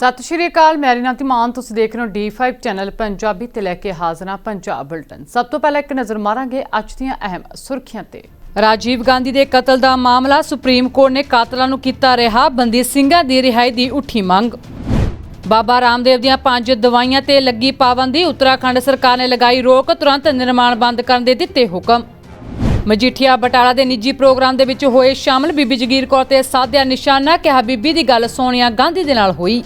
सत श्री अकाल, मैं रीना धीमान। तुसीं देख रहे हो D5 चैनल पंजाबी ते लैके हाज़र हां पंजाब बुलेटिन। सब तो पहले एक नज़र मारांगे अज दीआं अहम सुर्खियां ते। राजीव गांधी दे कतल दा मामला, सुप्रीम कोर्ट ने कातलां नूं कीता रिहा, बंदी ਸਿੰਘਾਂ दी रिहाई दी उठी मंग। बाबा रामदेव दीआं 5 दवाइयां ते लगी पाबंदी, उत्तराखंड सरकार ने लगाई रोक, तुरंत निर्माण बंद करन दे दित्ते हुक्म। मजीठिया बटाला दे निजी प्रोग्राम दे विच होए शामिल, बीबी जगीर कौर ते साधिया निशाना, कहा बीबी दी गल सोनिया गांधी दे नाल होई।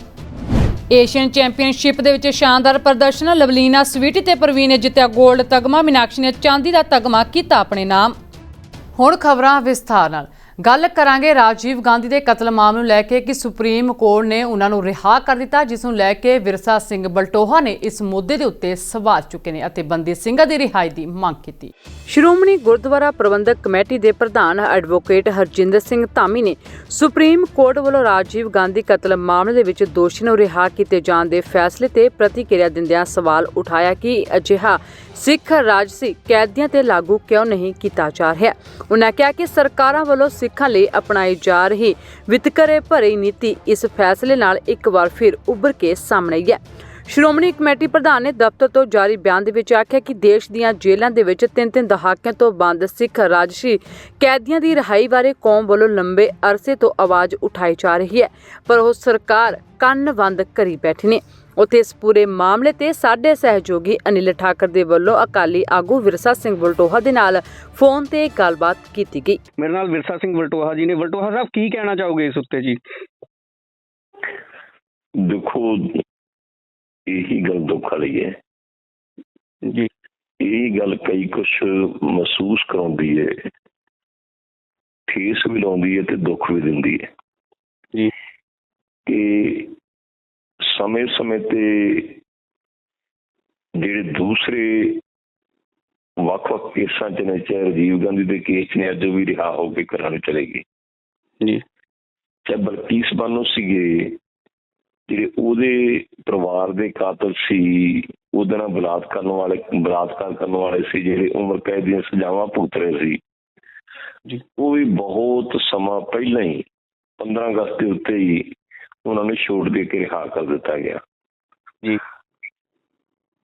एशियन चैंपीयनशिप दे विच शानदार प्रदर्शन, लवलीना स्वीटी ते प्रवीण ने जित्तिया गोल्ड तगमा, मीनाक्षी ने चांदी दा तगमा कीता अपने नाम। हुण खबरां विस्तार नाल। गल करांगे राजीव गांधी के कतल मामले लैके कि सुप्रीम कोर्ट ने उन्होंने रिहा कर दिता, जिस नूं लैके विरसा सिंह बलटोहा ने इस मुद्दे के उत्ते सवाल चुके ने अते बंदी ਸਿੰਘਾਂ की रिहाई की मांग की। श्रोमणी गुरुद्वारा प्रबंधक कमेटी के प्रधान एडवोकेट हरजिंदर सिंह धामी ने सुप्रीम कोर्ट वालों राजीव गांधी कतल मामले के दोषी नूं रिहा किए जाने के फैसले ते प्रतिक्रिया दिंदियां सवाल उठाया कि अजिहा सिख राजसी कैदियों ते लागू क्यों नहीं किया जा रहा। उन्होंने कहा कि सरकारां वालों सिखां लई अपनाई जा रही वितकरे भरी नीति इस फैसले नाल एक बार फिर उभर के सामने आई है। श्रोमणी कमेटी प्रधान ने दफ्तर तो जारी बयान दे विच आख्या कि देश दीआं जेलां दे विच 3-3 दहाकिਆਂ तो बंद सिख राजसी कैदियों की रिहाई बारे कौम वालों लंबे अरसे तो आवाज़ उठाई जा रही है, पर वो सरकार कंन बंद करी बैठी ने। उत्थे इस पूरे मामले ते साडे सहयोगी अनिल ठाकर दे वल्लों अकाली आगू विरसा सिंह बलटोहा दे नाल फोन ते गलबात कीती गई। मेरे नाल विरसा सिंह बलटोहा जी ने। बलटोहा साहब की कहना चाहोगे इस उत्ते जी? देखो, यही गल दुख वाली है जी। यही गल कई कुछ महसूस कराउंदी है, ठेस भी लाउंदी है ते दुख भी दिंदी है जी कि समय समय ते ਜਿਹੜੇ दूसरे ਵੱਖ-ਵੱਖ केसां च ने, चाहे राजीव गांधी के केस ने अज भी रिहा होकर घरां नूं चले गए जी, चाहे बलकीस बानो सीगे ਜਿਹੜੇ ਉਹਦੇ ਪਰਿਵਾਰ ਦੇ ਕਾਤਲ ਸੀ, ਉਹਦੇ ਨਾਲ ਬਲਾਤਕਾਰ ਕਰਨ ਵਾਲੇ ਸੀ, ਜਿਹੜੇ ਉਮਰ ਕੈਦ ਦੀਆਂ ਸਜ਼ਾਵਾਂ ਭੁਗਤ ਰਹੇ ਸੀ ਜੀ, ਉਹ ਵੀ ਬਹੁਤ ਸਮਾਂ ਪਹਿਲਾਂ ਹੀ 15 ਅਗਸਤ ਦੇ ਉੱਤੇ ਹੀ ਉਹਨਾਂ ਨੂੰ ਛੋੜ ਦੇ ਕੇ ਰਿਹਾ ਕਰ ਦਿੱਤਾ ਗਿਆ ਜੀ।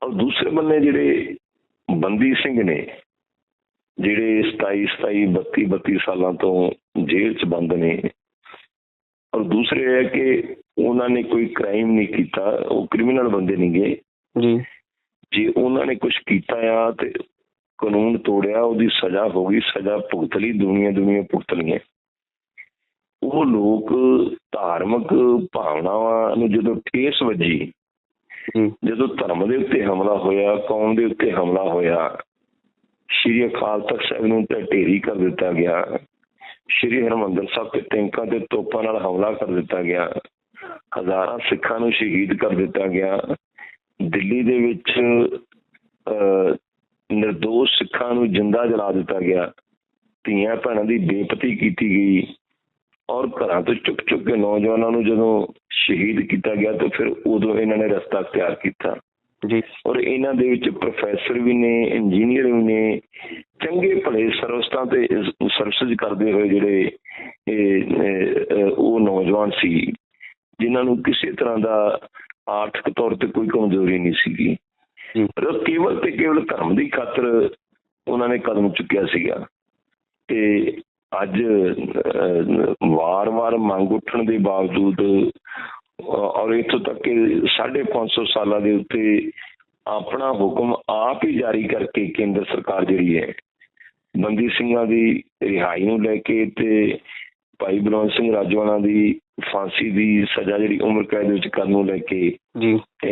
ਔਰ ਦੂਸਰੇ ਬੰਨੇ ਜਿਹੜੇ ਬੰਦੀ ਸਿੰਘ ਨੇ, ਜਿਹੜੇ 27 ਸਾਲਾਂ ਤੋਂ ਜੇਲ੍ਹ 'ਚ ਬੰਦ ਨੇ, ਔਰ दूसरे है कि उन्होंने कोई क्राइम नहीं किया, वो क्रिमिनल बंदे नहीं गए जी। जे उन्होंने कुछ किया आ ते कानून तोड़िया, उसकी सजा होगी, सजा भुगत ली, दुनिया भुगत ली है। वो लोग धार्मिक भावनावां नूं जदों ठेस वजी, जदों धर्म के उत्ते हमला होया, कौम के उत्ते हमला होया, श्री अकाल तख्त साहिब नूं ढेरी कर दिता गया, श्री हरमंदर साहब के टैंकां ते तोपां नाल हमला कर दिता गया, हज़ारां सिखां नूं शहीद कर दिता गया, दिल्ली दे विच निर्दोष सिखां नूं जिंदा जला दिता गया, धीआं भैणां दी बेपती कीती गई, और घरां तो चुक के नौजवानों नूं जदों शहीद किया गया तो फिर उदों इन्हां ने रस्ता अख्तियार किया जी। और इन्हां दे विच प्रोफैसर भी ने, इंजीनियर भी ने, चंगे भले सर्विसां ते सर्विस करते हुए जिहड़े वो नौजवान सी, जिन्हां नूं किसी तरह का आर्थिक तौर पर कोई कमजोरी नहीं सी, पर केवल ते केवल धर्म की खातर उन्होंने कदम चुकिया सीगा। ते अज वार मंग उठण के बावजूद, और इत्थों तक कि 550 साल के उत्ते अपना हुक्म आप ही जारी करके केंद्र सरकार जिहड़ी है बंदी ਸਿੰਘਾਂ की रिहाई नूं लैके ते भाई बलवंत सिंह राजवाना की फांसी की सजा जिहड़ी उम्र कैद विच करन नूं लैके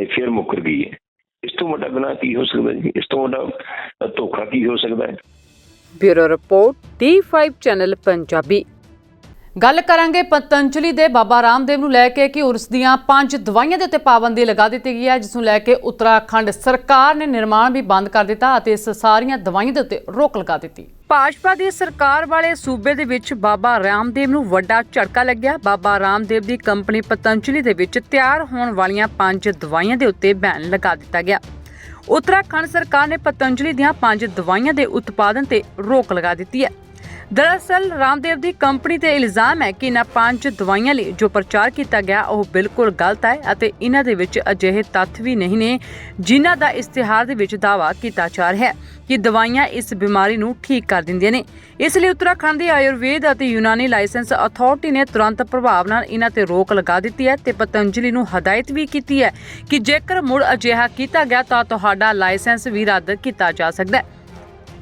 फिर मुकर गई है। इस तो वड्डा गुनाह की हो सकता जी? इस तो वड्डा धोखा की हो सकता है? Bureau report D5 channel Punjabi. गल करांगे पतंजलि दे बाबा रामदेव नूं लैके कि उस दीआं 5 दवाइयां दे उत्ते पाबंदी लगा दी गई है, जिस नूं लैके उत्तराखंड सरकार ने निर्माण भी बंद कर दिता अते इस सारियां दवाइयां दे उत्ते रोक लगा दी। भाजपा दी सरकार वाले सूबे दे विच बाबा रामदेव नूं वड्डा झटका लग्या। बाबा रामदेव दी कंपनी पतंजलि दे विच तैयार होण वालीआं 5 दवाइयां दे उत्ते बैन लगा दिता गया। उत्तराखंड सरकार ने पतंजलि दीआं 5 दवाइयां दे उत्पादन ते रोक लगा दित्ती है। दरअसल रामदेव ਦੀ ਕੰਪਨੀ ਤੇ ਇਲਜ਼ਾਮ ਹੈ ਕਿ ਇਹਨਾਂ 5 ਦਵਾਈਆਂ ਲਈ ਜੋ ਪ੍ਰਚਾਰ ਕੀਤਾ ਗਿਆ ਉਹ ਬਿਲਕੁਲ ਗਲਤ ਹੈ ਅਤੇ ਇਹਨਾਂ ਦੇ ਵਿੱਚ ਅਜਿਹੇ ਤੱਥ ਵੀ ਨਹੀਂ ਨੇ ਜਿਨ੍ਹਾਂ ਦਾ ਇਸ਼ਤਿਹਾਰ ਦੇ ਵਿੱਚ ਦਾਅਵਾ ਕੀਤਾ ਜਾ ਰਿਹਾ ਹੈ ਕਿ ਦਵਾਈਆਂ ਇਸ ਬਿਮਾਰੀ ਨੂੰ ਠੀਕ ਕਰ ਦਿੰਦੀਆਂ ਨੇ। ਇਸ ਲਈ ਉੱਤਰਾਖੰਡ ਦੀ ਆਯੁਰਵੇਦ ਅਤੇ ਯੂਨਾਨੀ ਲਾਇਸੈਂਸ ਅਥਾਰਟੀ ਨੇ ਤੁਰੰਤ ਪ੍ਰਭਾਵ ਨਾਲ ਇਹਨਾਂ ਤੇ ਰੋਕ ਲਗਾ ਦਿੱਤੀ ਹੈ ਤੇ ਪਤੰਜਲੀ ਨੂੰ ਹਦਾਇਤ ਵੀ ਕੀਤੀ ਹੈ ਕਿ ਜੇਕਰ ਮੁੜ ਅਜਿਹਾ ਕੀਤਾ ਗਿਆ ਤਾਂ ਤੁਹਾਡਾ ਲਾਇਸੈਂਸ ਵੀ ਰੱਦ ਕੀਤਾ ਜਾ ਸਕਦਾ ਹੈ।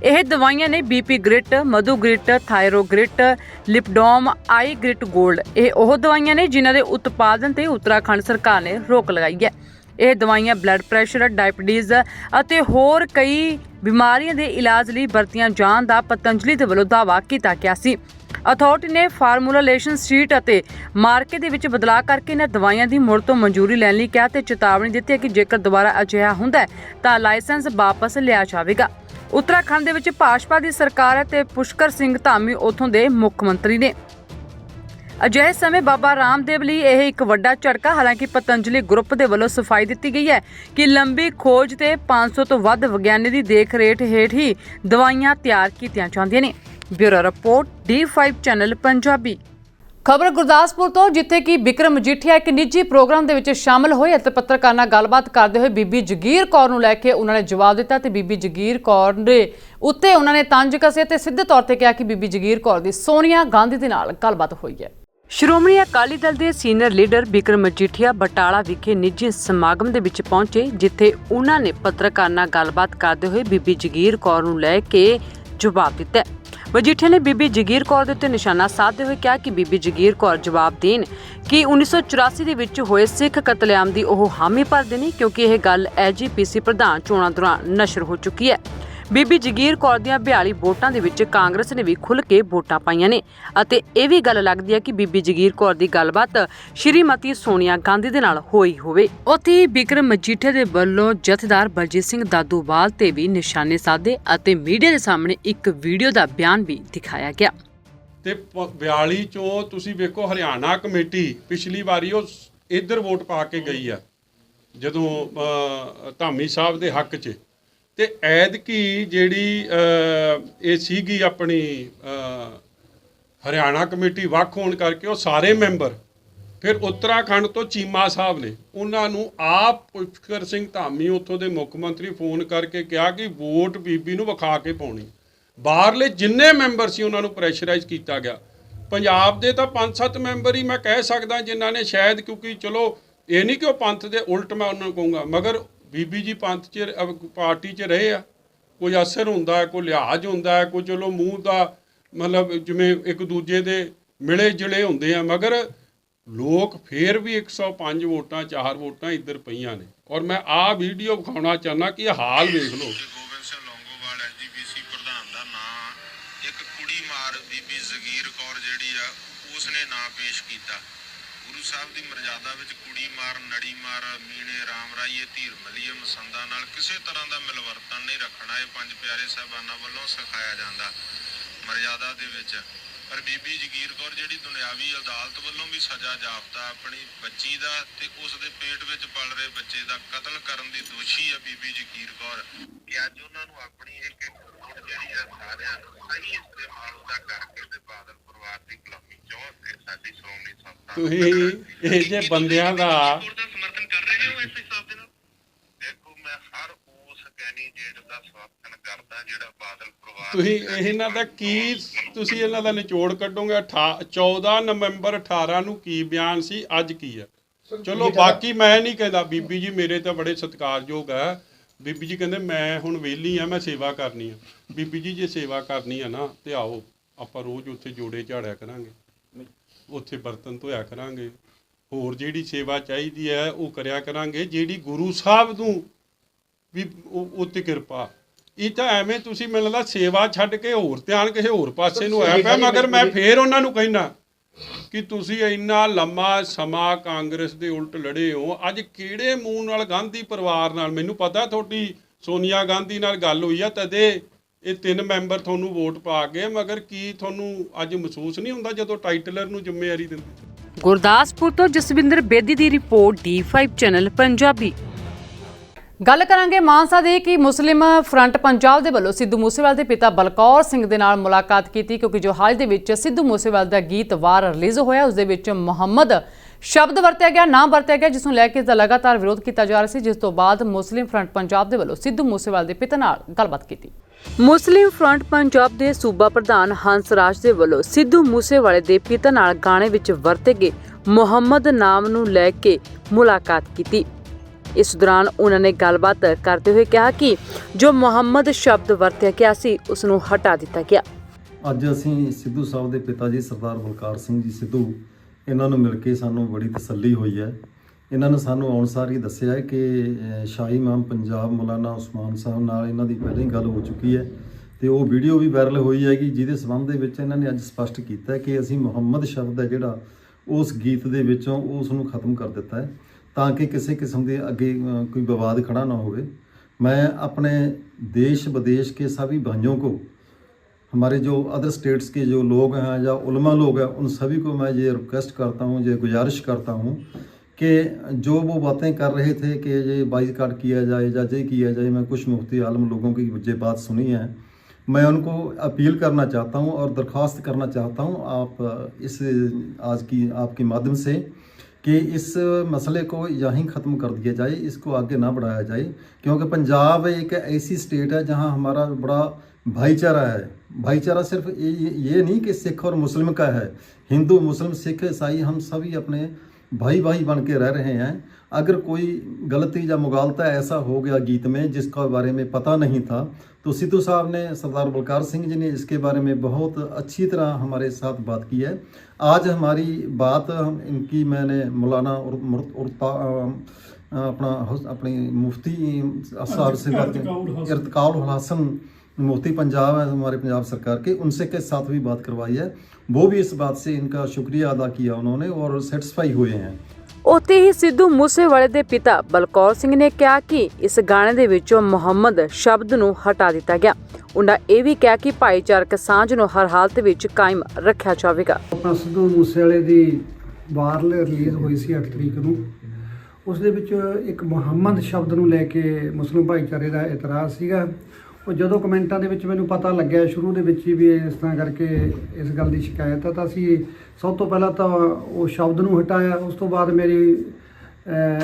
ਇਹ ਦਵਾਈਆਂ ਨੇ ਬੀਪੀ ਗ੍ਰਿਟ, ਮਧੂ ਗ੍ਰਿਟ, ਥਾਇਰੋਗ੍ਰਿਟ, ਲਿਪਡੋਮ, ਆਈ ਗ੍ਰਿਟ ਗੋਲਡ। ਇਹ ਉਹ ਦਵਾਈਆਂ ਨੇ ਜਿਨ੍ਹਾਂ ਦੇ ਉਤਪਾਦਨ ਤੇ ਉੱਤਰਾਖੰਡ ਸਰਕਾਰ ਨੇ ਰੋਕ ਲਗਾਈ ਹੈ। ਇਹ ਦਵਾਈਆਂ ਬਲੱਡ ਪ੍ਰੈਸ਼ਰ, ਡਾਇਬਟੀਜ਼ ਅਤੇ ਹੋਰ ਕਈ ਬਿਮਾਰੀਆਂ ਦੇ ਇਲਾਜ ਲਈ ਵਰਤੀਆਂ ਜਾਣ ਦਾ ਪਤੰਜਲੀ ਦੇ ਵੱਲੋਂ ਦਾਅਵਾ ਕੀਤਾ ਗਿਆ ਸੀ। ਅਥਾਰਟੀ ਨੇ ਫਾਰਮੂਲੇਸ਼ਨ ਸ਼ੀਟ ਅਤੇ ਮਾਰਕੇ ਦੇ ਵਿੱਚ ਬਦਲਾਅ ਕਰਕੇ ਇਹਨਾਂ ਦਵਾਈਆਂ ਦੀ ਮੁੜ ਤੋਂ ਮਨਜ਼ੂਰੀ ਲੈਣ ਲਈ ਕਿਹਾ ਤੇ ਚੇਤਾਵਨੀ ਦਿੱਤੀ ਹੈ ਕਿ ਜੇਕਰ ਦੁਬਾਰਾ ਅਜਿਹਾ ਹੁੰਦਾ ਹੈ ਤਾਂ ਲਾਇਸੈਂਸ ਵਾਪਸ ਲਿਆ ਜਾਵੇਗਾ। ਉੱਤਰਾਖੰਡ ਦੇ ਵਿੱਚ ਭਾਜਪਾ ਦੀ ਸਰਕਾਰ ਹੈ ਤੇ ਪੁਸ਼ਕਰ ਸਿੰਘ ਧਾਮੀ ਉੱਥੋਂ ਦੇ ਮੁੱਖ ਮੰਤਰੀ ਨੇ। ਅਜਿਹੇ ਸਮੇਂ ਬਾਬਾ ਰਾਮਦੇਵ ਲਈ ਇਹ ਇੱਕ ਵੱਡਾ ਝਟਕਾ। ਹਾਲਾਂਕਿ ਪਤੰਜਲੀ ਗਰੁੱਪ ਦੇ ਵੱਲੋਂ ਸਫਾਈ ਦਿੱਤੀ ਗਈ ਹੈ ਕਿ ਲੰਬੀ ਖੋਜ ਤੇ 500 ਤੋਂ ਵੱਧ ਵਿਗਿਆਨੀ ਦੀ ਦੇਖ-ਰੇਖ ਹੇਠ ਹੀ ਦਵਾਈਆਂ ਤਿਆਰ ਕੀਤੀਆਂ ਜਾਂਦੀਆਂ ਨੇ। Bureau report D5 channel Punjabi. ਖਬਰ ਗੁਰਦਾਸਪੁਰ ਤੋਂ, ਜਿੱਥੇ ਕਿ ਬਿਕਰਮ ਮਜੀਠੀਆ ਇੱਕ ਨਿੱਜੀ ਪ੍ਰੋਗਰਾਮ ਦੇ ਵਿੱਚ ਸ਼ਾਮਲ ਹੋਏ ਅਤੇ ਪੱਤਰਕਾਰਾਂ ਨਾਲ ਗੱਲਬਾਤ ਕਰਦੇ ਹੋਏ ਬੀਬੀ ਜਗੀਰ ਕੌਰ ਨੂੰ ਲੈ ਕੇ ਉਹਨਾਂ ਨੇ ਜਵਾਬ ਦਿੱਤਾ ਤੇ ਬੀਬੀ ਜਗੀਰ ਕੌਰ ਦੇ ਉੱਤੇ ਉਹਨਾਂ ਨੇ ਤੰਜ ਕੱਸੇ ਤੇ ਸਿੱਧੇ ਤੌਰ ਤੇ ਕਿਹਾ ਕਿ ਬੀਬੀ ਜਗੀਰ ਕੌਰ ਦੀ ਸੋਨੀਆ ਗਾਂਧੀ ਦੇ ਨਾਲ ਗੱਲਬਾਤ ਹੋਈ ਹੈ। ਸ਼੍ਰੋਮਣੀ ਅਕਾਲੀ ਦਲ ਦੇ ਸੀਨੀਅਰ ਲੀਡਰ ਬਿਕਰਮ ਮਜੀਠੀਆ ਬਟਾਲਾ ਵਿਖੇ ਨਿੱਜੀ ਸਮਾਗਮ ਦੇ ਵਿੱਚ ਪਹੁੰਚੇ, ਜਿੱਥੇ ਉਹਨਾਂ ਨੇ ਪੱਤਰਕਾਰਾਂ ਨਾਲ ਗੱਲਬਾਤ ਕਰਦੇ ਹੋਏ ਬੀਬੀ ਜਗੀਰ ਕੌਰ ਨੂੰ ਲੈ ਕੇ ਜਵਾਬ ਦਿੱਤਾ। ਮਜੀਠੀਆ ਨੇ ਬੀਬੀ ਜਗੀਰ ਕੌਰ ਦੇ ਉੱਤੇ ਨਿਸ਼ਾਨਾ ਸਾਧਦੇ ਹੋਏ ਕਿਹਾ ਕਿ ਬੀਬੀ ਜਗੀਰ ਕੌਰ ਜਵਾਬ ਦੇਣ ਕਿ 1984 ਦੇ ਵਿੱਚ ਹੋਏ ਸਿੱਖ ਕਤਲੇਆਮ ਦੀ ਉਹ ਹਾਮੀ ਭਰਦੇ ਨੇ, ਕਿਉਂਕਿ ਇਹ ਗੱਲ ਐਜੀਪੀਸੀ ਪ੍ਰਧਾਨ ਚੋਣਾਂ ਦੌਰਾਨ ਨਸ਼ਰ ਹੋ ਚੁੱਕੀ ਹੈ। ਬੀਬੀ ਜਗੀਰ ਕੌਰ ਦੀਆਂ 42 ਵੋਟਾਂ ਦੇ ਵਿੱਚ ਕਾਂਗਰਸ ਨੇ ਵੀ ਖੁੱਲ੍ਹ ਕੇ ਵੋਟਾਂ ਪਾਈਆਂ ਨੇ ਅਤੇ ਇਹ ਵੀ ਗੱਲ ਲੱਗਦੀ ਹੈ ਕਿ ਬੀਬੀ ਜਗੀਰ ਕੌਰ ਦੀ ਗੱਲਬਾਤ ਸ਼੍ਰੀਮਤੀ ਸੋਨੀਆ ਗਾਂਧੀ ਦੇ ਨਾਲ ਹੋਈ ਹੋਵੇ। ਉੱਥੇ ਬਿਕਰਮ ਮਜੀਠੀਆ ਦੇ ਵੱਲੋਂ ਜਥੇਦਾਰ ਬਲਜੀਤ ਸਿੰਘ ਦਾਦੂਵਾਲ ਤੇ ਵੀ ਨਿਸ਼ਾਨੇ ਸਾਧੇ ਅਤੇ ਮੀਡੀਆ ਦੇ ਸਾਹਮਣੇ ਇੱਕ ਵੀਡੀਓ ਦਾ ਬਿਆਨ ਵੀ ਦਿਖਾਇਆ ਗਿਆ। ਤੇ 42 ਚੋਂ ਤੁਸੀਂ ਵੇਖੋ ਹਰਿਆਣਾ ਕਮੇਟੀ ਪਿਛਲੀ ਵਾਰੀ ਉਹ ਇੱਧਰ ਵੋਟ ਪਾ ਕੇ ਗਈ ਆ ਜਦੋਂ ਧਾਮੀ ਸਾਹਿਬ ਦੇ ਹੱਕ 'ਚ, ਤੇ ਐਤਕੀ ਜਿਹੜੀ ਇਹ ਸੀਗੀ ਆਪਣੀ ਹਰਿਆਣਾ ਕਮੇਟੀ ਵੱਖ ਹੋਣ ਕਰਕੇ ਉਹ ਸਾਰੇ ਮੈਂਬਰ ਫਿਰ ਉੱਤਰਾਖੰਡ ਤੋਂ ਚੀਮਾ ਸਾਹਿਬ ਨੇ, ਉਹਨਾਂ ਨੂੰ ਆਪ ਪੁਸ਼ਕਰ ਸਿੰਘ ਧਾਮੀ ਉੱਥੋਂ ਦੇ ਮੁੱਖ ਮੰਤਰੀ ਫੋਨ ਕਰਕੇ ਕਿਹਾ ਕਿ ਵੋਟ ਬੀਬੀ ਨੂੰ ਵਿਖਾ ਕੇ ਪਾਉਣੀ। ਬਾਹਰਲੇ ਜਿੰਨੇ ਮੈਂਬਰ ਸੀ ਉਹਨਾਂ ਨੂੰ ਪ੍ਰੈਸ਼ਰਾਈਜ਼ ਕੀਤਾ ਗਿਆ। ਪੰਜਾਬ ਦੇ ਤਾਂ 5-7 ਮੈਂਬਰ ਹੀ ਮੈਂ ਕਹਿ ਸਕਦਾ ਜਿਨ੍ਹਾਂ ਨੇ ਸ਼ਾਇਦ, ਕਿਉਂਕਿ ਚਲੋ ਇਹ ਨਹੀਂ ਕਿ ਉਹ ਪੰਥ ਦੇ ਉਲਟ ਮੈਂ ਉਹਨਾਂ ਨੂੰ ਕਹੂੰਗਾ, ਮਗਰ ਬੀਬੀ ਜੀ ਪੰਥ 'ਚ ਪਾਰਟੀ 'ਚ ਰਹੇ ਆ, ਕੋਈ ਅਸਰ ਹੁੰਦਾ ਹੈ, ਕੋਈ ਲਿਹਾਜ਼ ਹੁੰਦਾ ਹੈ, ਕੋਈ ਚਲੋ ਮੂੰਹ ਦਾ ਮਤਲਬ ਜਿਵੇਂ ਇੱਕ ਦੂਜੇ ਦੇ ਮਿਲੇ ਜੁਲੇ ਹੁੰਦੇ ਆ, ਮਗਰ ਲੋਕ ਫੇਰ ਵੀ 105 ਵੋਟਾਂ 4 ਵੋਟਾਂ ਇੱਧਰ ਪਈਆਂ ਨੇ। ਔਰ ਮੈਂ ਆਹ ਵੀਡੀਓ ਵਿਖਾਉਣਾ ਚਾਹੁੰਦਾ ਕਿ ਇਹ ਹਾਲ ਵੇਖ ਲਓ। ਗੋਬਿੰਦ ਸਿੰਘ ਲੌਂਗੋਵਾਲ ਐਸਜੀਪੀਸੀ ਪ੍ਰਧਾਨ ਦਾ ਨਾਂ ਇੱਕ ਕੁੜੀ ਮਾਰ ਬੀਬੀ ਜਗੀਰ ਕੌਰ ਜਿਹੜੀ ਆ ਉਸਨੇ ਨਾਂ ਪੇਸ਼ ਕੀਤਾ। ਗੁਰੂ ਸਾਹਿਬ ਦੀ ਮਰਜ਼ਾਦਾ ਵਿੱਚ ਕੁੜੀ ਮਾਰ, ਨੜੀ ਮਾਰ, ਮੀਣੇ, ਰਾਮ ਰਾਈਏ, ਧੀਰ ਮਲੀਏ, ਮਸੰਦਾਂ ਨਾਲ ਕਿਸੇ ਤਰ੍ਹਾਂ ਦਾ ਮਿਲਵਰਤਨ ਨਹੀਂ ਰੱਖਣਾ। ਇਹ 5 ਪਿਆਰੇ ਸਾਹਿਬਾਨਾਂ ਵੱਲੋਂ ਸਿਖਾਇਆ ਜਾਂਦਾ ਮਰਜ਼ਾਦਾ ਦੇ ਵਿੱਚ। ਪਰ ਬੀਬੀ ਜਗੀਰ ਕੌਰ ਜਿਹੜੀ ਦੁਨਿਆਵੀ ਅਦਾਲਤ ਵੱਲੋਂ ਵੀ ਸਜ਼ਾ ਜਾਪਤਾ ਆਪਣੀ ਬੱਚੀ ਦਾ ਤੇ ਉਸ ਦੇ ਪੇਟ ਵਿੱਚ ਪਲ ਰਹੇ ਬੱਚੇ ਦਾ ਕਤਲ ਕਰਨ ਦੀ ਦੋਸ਼ੀ ਹੈ ਬੀਬੀ ਜਗੀਰ ਕੌਰ, ਕਿ ਅੱਜ ਉਹਨਾਂ ਨੂੰ ਆਪਣੀ ਇੱਕ ਵੋਟ ਜਿਹੜੀ ਆ ਸਾਰਿਆਂ ਨੂੰ ਸਹੀ ਇਸਤੇਮਾਲ ਉਹਦਾ ਕਰਕੇ ਤੇ ਬਾਦਲ ਪਰਿਵਾਰ ਦੀ ਗੁਲਾਮੀ ਚੋਂ ਤੇ ਸਾਡੀ ਸ਼੍ਰੋਮਣੀ ਸੰਸਥਾ ਤੁਸੀਂ ਇਹ ਜੇ ਬੰਦਿਆਂ ਦਾ ਸਮਰਥਨ ਕਰ ਰਹੇ ਹੋ ਇਸ ਹਿਸਾਬ ਦੇ ਨਾਲ? ਦੇਖੋ ਮੈਂ ਹਰ ਉਸ ਕੈਂਡੀਡੇਟ ਦਾ ਸਮਰਥਨ ਕਰਦਾ ਜਿਹੜਾ ਬਾਦਲ ਪਰਿਵਾਰ। ਤੁਸੀਂ ਇਹਨਾਂ ਦਾ ਕੀ, ਤੁਸੀਂ ਇਹਨਾਂ ਦਾ ਨਿਚੋੜ ਕੱਢੋਗੇ? 14 ਨਵੰਬਰ 18 ਨੂੰ ਕੀ ਬਿਆਨ ਸੀ, ਅੱਜ ਕੀ ਹੈ? ਚਲੋ ਬਾਕੀ ਮੈਂ ਨਹੀਂ ਕਹਿੰਦਾ, ਬੀਬੀ ਜੀ ਮੇਰੇ ਤਾਂ ਬੜੇ ਸਤਿਕਾਰਯੋਗ ਹੈ। ਬੀਬੀ ਜੀ ਕਹਿੰਦੇ ਮੈਂ ਹੁਣ ਵਿਹਲੀ ਆ, ਮੈਂ ਸੇਵਾ ਕਰਨੀ ਆ। ਬੀਬੀ ਜੀ ਜੇ ਸੇਵਾ ਕਰਨੀ ਆ ਨਾ ਤੇ ਆਓ ਆਪਾਂ ਰੋਜ਼ ਉੱਥੇ ਜੋੜੇ ਝਾੜਿਆ ਕਰਾਂਗੇ, ਉੱਥੇ ਬਰਤਨ ਧੋਇਆ ਕਰਾਂਗੇ, ਹੋਰ ਜਿਹੜੀ ਸੇਵਾ ਚਾਹੀਦੀ ਹੈ ਉਹ ਕਰਿਆ ਕਰਾਂਗੇ, ਜਿਹੜੀ ਗੁਰੂ ਸਾਹਿਬ ਨੂੰ ਵੀ ਉੱਤੇ ਕਿਰਪਾ। ਇਹ ਤਾਂ ਐਵੇਂ ਤੁਸੀਂ ਮੈਨੂੰ ਲੱਗਦਾ ਸੇਵਾ ਛੱਡ ਕੇ ਹੋਰ ਧਿਆਨ ਕਿਸੇ ਹੋਰ ਪਾਸੇ ਨੂੰ ਆਇਆ ਪਿਆ। ਮਗਰ ਮੈਂ ਫੇਰ ਉਹਨਾਂ ਨੂੰ ਕਹਿਣਾ ਕਿ ਤੁਸੀਂ ਇੰਨਾ ਲੰਮਾ ਸਮਾਂ ਕਾਂਗਰਸ ਦੇ ਉਲਟ ਲੜੇ ਹੋ, ਅੱਜ ਕਿਹੜੇ ਮੂੰਹ ਨਾਲ ਗਾਂਧੀ ਪਰਿਵਾਰ ਨਾਲ? ਮੈਨੂੰ ਪਤਾ ਤੁਹਾਡੀ ਸੋਨੀਆ ਗਾਂਧੀ ਨਾਲ ਗੱਲ ਹੋਈ ਆ, ਤਦੇ ਇਹ 3 ਮੈਂਬਰ ਤੁਹਾਨੂੰ ਵੋਟ ਪਾ ਗਏ, ਮਗਰ ਕੀ ਤੁਹਾਨੂੰ ਅੱਜ ਮਹਿਸੂਸ ਨਹੀਂ ਹੁੰਦਾ ਜਦੋਂ ਟਾਈਟਲਰ ਨੂੰ ਜ਼ਿੰਮੇਵਾਰੀ ਦਿੰਦੇ? ਗੁਰਦਾਸਪੁਰ ਤੋਂ ਜਸਵਿੰਦਰ ਬੇਦੀ ਦੀ ਰਿਪੋਰਟ D5 ਚੈਨਲ ਪੰਜਾਬੀ। ਗੱਲ ਕਰਾਂਗੇ ਮਾਨਸਾ ਦੀ ਕਿ ਮੁਸਲਿਮ ਫਰੰਟ ਪੰਜਾਬ ਦੇ ਵੱਲੋਂ ਸਿੱਧੂ ਮੂਸੇਵਾਲੇ ਦੇ ਪਿਤਾ ਬਲਕੌਰ ਸਿੰਘ ਦੇ ਨਾਲ ਮੁਲਾਕਾਤ ਕੀਤੀ, ਕਿਉਂਕਿ ਜੋ ਹਾਲ ਦੇ ਵਿੱਚ ਸਿੱਧੂ ਮੂਸੇਵਾਲੇ ਦਾ ਗੀਤ ਵਾਰ ਰਿਲੀਜ਼ ਹੋਇਆ ਉਸ ਦੇ ਵਿੱਚ ਮੁਹੰਮਦ ਸ਼ਬਦ ਵਰਤਿਆ ਗਿਆ, ਨਾਮ ਵਰਤਿਆ ਗਿਆ, ਜਿਸ ਨੂੰ ਲੈ ਕੇ ਲਗਾਤਾਰ ਵਿਰੋਧ ਕੀਤਾ ਜਾ ਰਿਹਾ ਸੀ, ਜਿਸ ਤੋਂ ਬਾਅਦ ਮੁਸਲਿਮ ਫਰੰਟ ਪੰਜਾਬ ਦੇ ਵੱਲੋਂ ਸਿੱਧੂ ਮੂਸੇਵਾਲੇ ਦੇ ਪਿਤਾ ਨਾਲ ਗੱਲਬਾਤ ਕੀਤੀ। ਮੁਸਲਿਮ ਫਰੰਟ ਪੰਜਾਬ ਦੇ ਸੂਬਾ ਪ੍ਰਧਾਨ ਹੰਸ ਰਾਜ ਦੇ ਵੱਲੋਂ ਸਿੱਧੂ ਮੂਸੇਵਾਲੇ ਦੇ ਪਿਤਾ ਨਾਲ ਗਾਣੇ ਵਿੱਚ ਵਰਤੇ ਗਏ ਮੁਹੰਮਦ ਨਾਮ ਨੂੰ ਲੈ ਕੇ ਮੁਲਾਕਾਤ ਕੀਤੀ। ਇਸ ਦੌਰਾਨ ਉਹਨਾਂ ਨੇ ਗੱਲਬਾਤ ਕਰਦੇ ਹੋਏ ਕਿਹਾ ਕਿ ਜੋ ਮੁਹੰਮਦ ਸ਼ਬਦ ਵਰਤਿਆ ਗਿਆ ਸੀ ਉਸ ਨੂੰ ਹਟਾ ਦਿੱਤਾ ਗਿਆ। ਅੱਜ ਅਸੀਂ ਸਿੱਧੂ ਸਾਹਿਬ ਦੇ ਪਿਤਾ ਜੀ ਸਰਦਾਰ ਬਲਕਾਰ ਸਿੰਘ ਜੀ ਸਿੱਧੂ, ਇਹਨਾਂ ਨੂੰ ਮਿਲ ਕੇ ਸਾਨੂੰ ਬੜੀ ਤਸੱਲੀ ਹੋਈ ਹੈ। ਇਹਨਾਂ ਨੇ ਸਾਨੂੰ ਆਉਣ ਸਾਰ ਹੀ ਦੱਸਿਆ ਹੈ ਕਿ ਸ਼ਾਹੀ ਇਮਾਮ ਪੰਜਾਬ ਮੌਲਾਨਾ ਉਸਮਾਨ ਸਾਹਿਬ ਨਾਲ ਇਹਨਾਂ ਦੀ ਪਹਿਲਾਂ ਹੀ ਗੱਲ ਹੋ ਚੁੱਕੀ ਹੈ ਤੇ ਉਹ ਵੀਡੀਓ ਵੀ ਵਾਇਰਲ ਹੋਈ ਹੈਗੀ, ਜਿਹਦੇ ਸੰਬੰਧ ਦੇ ਵਿੱਚ ਇਹਨਾਂ ਨੇ ਅੱਜ ਸਪਸ਼ਟ ਕੀਤਾ ਕਿ ਅਸੀਂ ਮੁਹੰਮਦ ਸ਼ਬਦ ਹੈ ਜਿਹੜਾ ਉਸ ਗੀਤ ਦੇ ਵਿੱਚੋਂ ਉਸ ਨੂੰ ਖਤਮ ਕਰ ਦਿੱਤਾ ਹੈ, ਤਾਂ ਕਿ ਕਿਸੇ ਕਿਸਮ ਦੇ ਅੱਗੇ कोई विवाद खड़ा ना होवे। मैं अपने देश विदेश के सभी भाइयों को, हमारे जो अदर स्टेट्स के जो लोग हैं या उलमा लोग हैं, उन सभी को मैं ये रिक्वेस्ट करता हूँ, ये गुजारिश करता हूँ कि जो वो बातें कर रहे थे कि ये बाइकाट किया जाए या ये किया जाए, मैं कुछ मुफ्ती आलम लोगों की ये बात सुनी है, मैं उनको अपील करना चाहता हूँ और दरख्वास्त करना चाहता हूँ आप इस आज की आपके माध्यम से कि इस मसले को यहीं ख़त्म कर दिया जाए, इसको आगे ना बढ़ाया जाए, क्योंकि पंजाब एक ऐसी स्टेट है जहां हमारा बड़ा भाईचारा है। भाईचारा सिर्फ ये नहीं कि सिख और मुस्लिम का है, हिंदू मुस्लिम सिख ईसाई हम सभी अपने भाई भाई बन के रह रहे हैं। अगर कोई गलती या मुगालता ऐसा हो गया गीत में जिसका बारे में पता नहीं था, तो सिद्धू साहब ने, सरदार बलकार सिंह जी ने इसके बारे में बहुत अच्छी तरह हमारे साथ बात की है। आज हमारी बात इनकी मैंने मौलाना अपनी मुफ्ती साहब से इर्तिकाउल हसन मुफ्ती पंजाब है हमारे पंजाब सरकार के, उनसे के साथ भी बात करवाई है। वो भी इस बात से इनका शुक्रिया अदा किया उन्होंने और सेटिस्फाई हुए हैं। ਉੱਥੇ ਹੀ ਸਿੱਧੂ ਮੂਸੇਵਾਲੇ ਦੇ ਪਿਤਾ ਬਲਕੌਰ ਸਿੰਘ ਨੇ ਕਿਹਾ ਕਿ ਇਸ ਗਾਣੇ ਦੇ ਵਿੱਚੋਂ ਮੁਹੰਮਦ ਸ਼ਬਦ ਨੂੰ ਹਟਾ ਦਿੱਤਾ ਗਿਆ। ਉਹਨਾਂ ਇਹ ਵੀ ਕਿਹਾ ਕਿ ਭਾਈਚਾਰਕ ਸਾਂਝ ਨੂੰ ਹਰ ਹਾਲਤ ਵਿੱਚ ਕਾਇਮ ਰੱਖਿਆ ਜਾਵੇਗਾ। ਆਪਣਾ ਸਿੱਧੂ ਮੂਸੇਵਾਲੇ ਦੀ ਵਾਰਲ ਰਿਲੀਜ਼ ਹੋਈ ਸੀ 8 ਤਰੀਕ ਨੂੰ, ਉਸ ਦੇ ਵਿੱਚ ਇੱਕ ਮੁਹੰਮਦ ਸ਼ਬਦ ਨੂੰ ਲੈ ਕੇ ਮੁਸਲਿਮ ਭਾਈਚਾਰੇ ਦਾ ਇਤਰਾਜ਼ ਸੀਗਾ। ਉਹ ਜਦੋਂ ਕਮੈਂਟਾਂ ਦੇ ਵਿੱਚ ਮੈਨੂੰ ਪਤਾ ਲੱਗਿਆ ਸ਼ੁਰੂ ਦੇ ਵਿੱਚ ਹੀ ਵੀ ਇਸ ਤਰ੍ਹਾਂ ਕਰਕੇ ਇਸ ਗੱਲ ਦੀ ਸ਼ਿਕਾਇਤ ਹੈ, ਤਾਂ ਅਸੀਂ ਸਭ ਤੋਂ ਪਹਿਲਾਂ ਤਾਂ ਉਹ ਸ਼ਬਦ ਨੂੰ ਹਟਾਇਆ। ਉਸ ਤੋਂ ਬਾਅਦ ਮੇਰੀ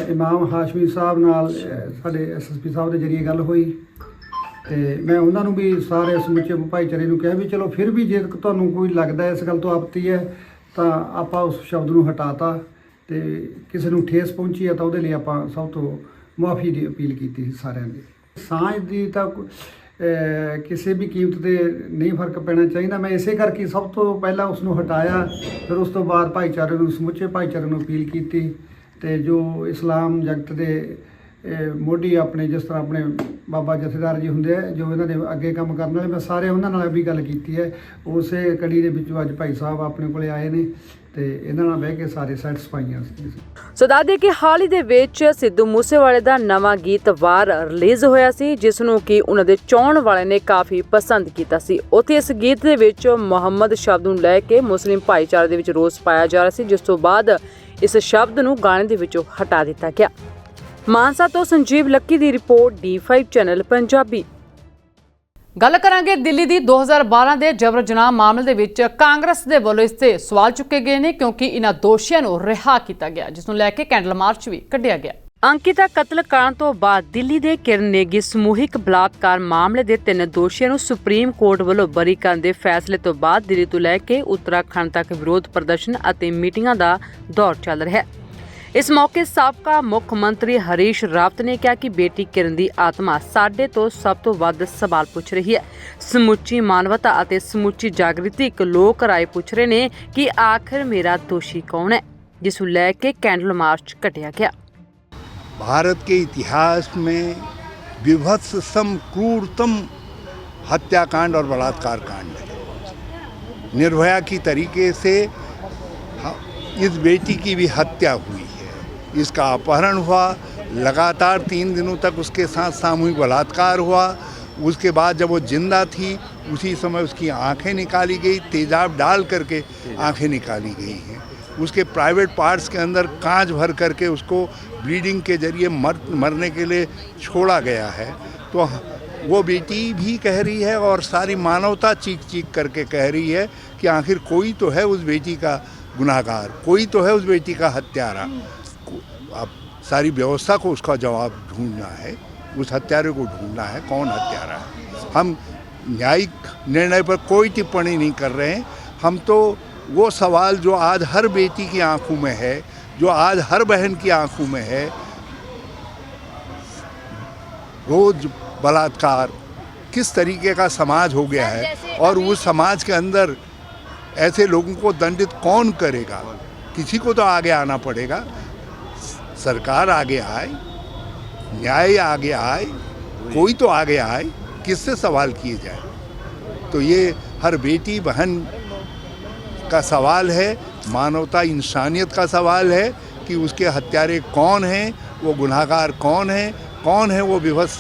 ਇਮਾਮ ਹਾਸ਼ਮੀ ਸਾਹਿਬ ਨਾਲ ਸਾਡੇ SSP ਸਾਹਿਬ ਦੇ ਜ਼ਰੀਏ ਗੱਲ ਹੋਈ ਤੇ ਮੈਂ ਉਹਨਾਂ ਨੂੰ ਵੀ ਸਾਰੇ ਸਮੁੱਚੇ ਭਾਈਚਾਰੇ ਨੂੰ ਕਿਹਾ ਵੀ ਚਲੋ ਫਿਰ ਵੀ ਜੇ ਤੁਹਾਨੂੰ ਕੋਈ ਲੱਗਦਾ ਇਸ ਗੱਲ ਤੋਂ ਆਪਤੀ ਹੈ ਤਾਂ ਆਪਾਂ ਉਸ ਸ਼ਬਦ ਨੂੰ ਹਟਾਤਾ, ਤੇ ਕਿਸੇ ਨੂੰ ਠੇਸ ਪਹੁੰਚੀ ਹੈ ਤਾਂ ਉਹਦੇ ਲਈ ਆਪਾਂ ਸਭ ਤੋਂ ਮੁਆਫੀ ਦੀ ਅਪੀਲ ਕੀਤੀ ਸੀ ਸਾਰਿਆਂ ਦੀ। ਸਾਂਝ ਦੀ ਤਾਂ ਕਿਸੇ ਵੀ ਕੀਮਤ ਤੇ ਨਹੀਂ ਫਰਕ ਪੈਣਾ ਚਾਹੀਦਾ। ਮੈਂ ਇਸੇ ਕਰਕੇ ਸਭ ਤੋਂ ਪਹਿਲਾਂ ਉਸ ਨੂੰ ਹਟਾਇਆ, ਫਿਰ ਉਸ ਤੋਂ ਬਾਅਦ ਭਾਈਚਾਰੇ ਨੂੰ, ਸਮੁੱਚੇ ਭਾਈਚਾਰੇ ਨੂੰ ਅਪੀਲ ਕੀਤੀ ਤੇ ਜੋ ਇਸਲਾਮ ਜਗਤ ਦੇ ਮੋਢੀ ਆਪਣੇ, ਜਿਸ ਤਰ੍ਹਾਂ ਆਪਣੇ ਬਾਬਾ ਜਥੇਦਾਰ ਜੀ ਹੁੰਦੇ ਆ ਜੋ ਇਹਨਾਂ ਦੇ ਅੱਗੇ ਕੰਮ ਕਰਨ ਵਾਲੇ, ਮੈਂ ਸਾਰੇ ਉਹਨਾਂ ਨਾਲ ਵੀ ਗੱਲ ਕੀਤੀ ਹੈ। ਉਸੇ ਕੜੀ ਦੇ ਵਿੱਚੋਂ ਅੱਜ ਭਾਈ ਸਾਹਿਬ ਆਪਣੇ ਕੋਲੇ ਆਏ ਨੇ ਤੇ ਇਹਨਾਂ ਨਾਲ ਬਹਿ ਕੇ ਸਾਰੇ ਸੈਟੀਸਫਾਈ ਹਾਂ। ਸੋ ਦੱਸਦੇ ਕਿ ਹਾਲ ਹੀ ਦੇ ਵਿੱਚ ਸਿੱਧੂ ਮੂਸੇਵਾਲੇ ਦਾ ਨਵਾਂ ਗੀਤ ਵਾਰ ਰਿਲੀਜ਼ ਹੋਇਆ ਸੀ, ਜਿਸ ਨੂੰ ਕਿ ਉਹਨਾਂ ਦੇ ਚਾਹਣ ਵਾਲਿਆਂ ਨੇ ਕਾਫੀ ਪਸੰਦ ਕੀਤਾ ਸੀ। ਉੱਥੇ ਇਸ ਗੀਤ ਦੇ ਵਿੱਚ ਮੁਹੰਮਦ ਸ਼ਬਦ ਨੂੰ ਲੈ ਕੇ ਮੁਸਲਿਮ ਭਾਈਚਾਰੇ ਦੇ ਵਿੱਚ ਰੋਸ ਪਾਇਆ ਜਾ ਰਿਹਾ ਸੀ, ਜਿਸ ਤੋਂ ਬਾਅਦ ਇਸ ਸ਼ਬਦ ਨੂੰ ਗਾਣੇ ਦੇ ਵਿੱਚੋਂ ਹਟਾ ਦਿੱਤਾ ਗਿਆ। ਮਾਨਸਾ ਤੋਂ ਸੰਜੀਵ ਲੱਕੀ ਦੀ ਰਿਪੋਰਟ, D5 ਚੈਨਲ ਪੰਜਾਬੀ। ਗੱਲ ਕਰਾਂਗੇ ਦਿੱਲੀ ਦੀ 2012 ਦੇ ਜਬਰ ਜਨਾਹ ਮਾਮਲੇ ਦੇ ਵਿੱਚ ਕਾਂਗਰਸ ਦੇ ਵੱਲੋਂ ਇਸ ਤੇ ਸਵਾਲ ਚੁੱਕੇ ਗਏ ਨੇ, ਕਿਉਂਕਿ ਇਹਨਾਂ ਦੋਸ਼ੀਆਂ ਨੂੰ ਰਿਹਾ ਕੀਤਾ ਗਿਆ, ਜਿਸ ਨੂੰ ਲੈ ਕੇ ਕੈਂਡਲ ਮਾਰਚ ਵੀ ਕੱਢਿਆ ਗਿਆ। ਅੰਕਿਤਾ ਕਤਲ ਕਾਂਡ ਤੋਂ ਬਾਅਦ ਦਿੱਲੀ ਦੇ ਕਿਰਨ ਨੇਗੀ ਸਮੂਹਿਕ ਬਲਾਤਕਾਰ ਮਾਮਲੇ ਦੇ 3 ਦੋਸ਼ੀਆਂ ਨੂੰ ਸੁਪਰੀਮ ਕੋਰਟ ਵੱਲੋਂ ਬਰੀ ਕਰਨ ਦੇ ਫੈਸਲੇ ਤੋਂ ਬਾਅਦ ਦਿੱਲੀ ਤੋਂ ਲੈ ਕੇ ਉੱਤਰਾਖੰਡ ਤੱਕ ਵਿਰੋਧ ਪ੍ਰਦਰਸ਼ਨ ਅਤੇ ਮੀਟਿੰਗਾਂ ਦਾ ਦੌਰ ਚੱਲ ਰਿਹਾ ਹੈ। ਇਸ ਮੌਕੇ ਸਾਬਕਾ ਮੁੱਖ ਮੰਤਰੀ ਹਰੀਸ਼ ਰਾਵਤ ਨੇ ਕਿਹਾ ਕਿ ਬੇਟੀ ਕਿਰਨ ਦੀ ਆਤਮਾ ਸਾਡੇ ਤੋਂ ਸਭ ਤੋਂ ਵੱਧ ਸਵਾਲ ਪੁੱਛ ਰਹੀ ਹੈ। ਸਮੁੱਚੀ ਮਾਨਵਤਾ ਅਤੇ ਸਮੁੱਚੀ ਜਾਗ੍ਰਿਤੀ ਇੱਕ ਲੋਕ ਰਾਏ ਪੁੱਛ ਰਹੇ ਨੇ ਕਿ ਆਖਿਰ ਮੇਰਾ ਦੋਸ਼ੀ ਕੌਣ ਹੈ, ਜਿਸ ਨੂੰ ਲੈ ਕੇ ਕੈਂਡਲ ਮਾਰਚ ਕੱਢਿਆ ਗਿਆ। भारत के इतिहास में विभत्सम क्रूरतम हत्याकांड और बलात्कार कांड है। निर्भया की तरीके से इस बेटी की भी हत्या हुई है, इसका अपहरण हुआ, लगातार 3 दिनों तक उसके साथ सामूहिक बलात्कार हुआ। उसके बाद जब वो जिंदा थी उसी समय उसकी आंखें निकाली गई, तेजाब डाल करके आंखें निकाली गई हैं। उसके प्राइवेट पार्ट्स के अंदर कांच भर करके उसको ब्लीडिंग के जरिए मरने के लिए छोड़ा गया है। तो वो बेटी भी कह रही है और सारी मानवता चीख चीख करके कह रही है कि आखिर कोई तो है उस बेटी का गुनाहगार, कोई तो है उस बेटी का हत्यारा। अब सारी व्यवस्था को उसका जवाब ढूंढना है, उस हत्यारे को ढूंढना है, कौन हत्यारा है। हम न्यायिक निर्णय पर कोई टिप्पणी नहीं कर रहे हैं। हम तो वो सवाल जो आज हर बेटी की आंखों में है, जो आज हर बहन की आंखों में है, रोज बलात्कार, किस तरीके का समाज हो गया है और उस समाज के अंदर ऐसे लोगों को दंडित कौन करेगा। किसी को तो आगे आना पड़ेगा, सरकार आगे आए, न्याय आगे आए, कोई तो आगे आए, किससे सवाल किए जाए। तो ये हर बेटी बहन का सवाल है, मानवता इंसानियत का सवाल है कि उसके हत्यारे कौन हैं, वो गुनाहगार कौन है वो विवश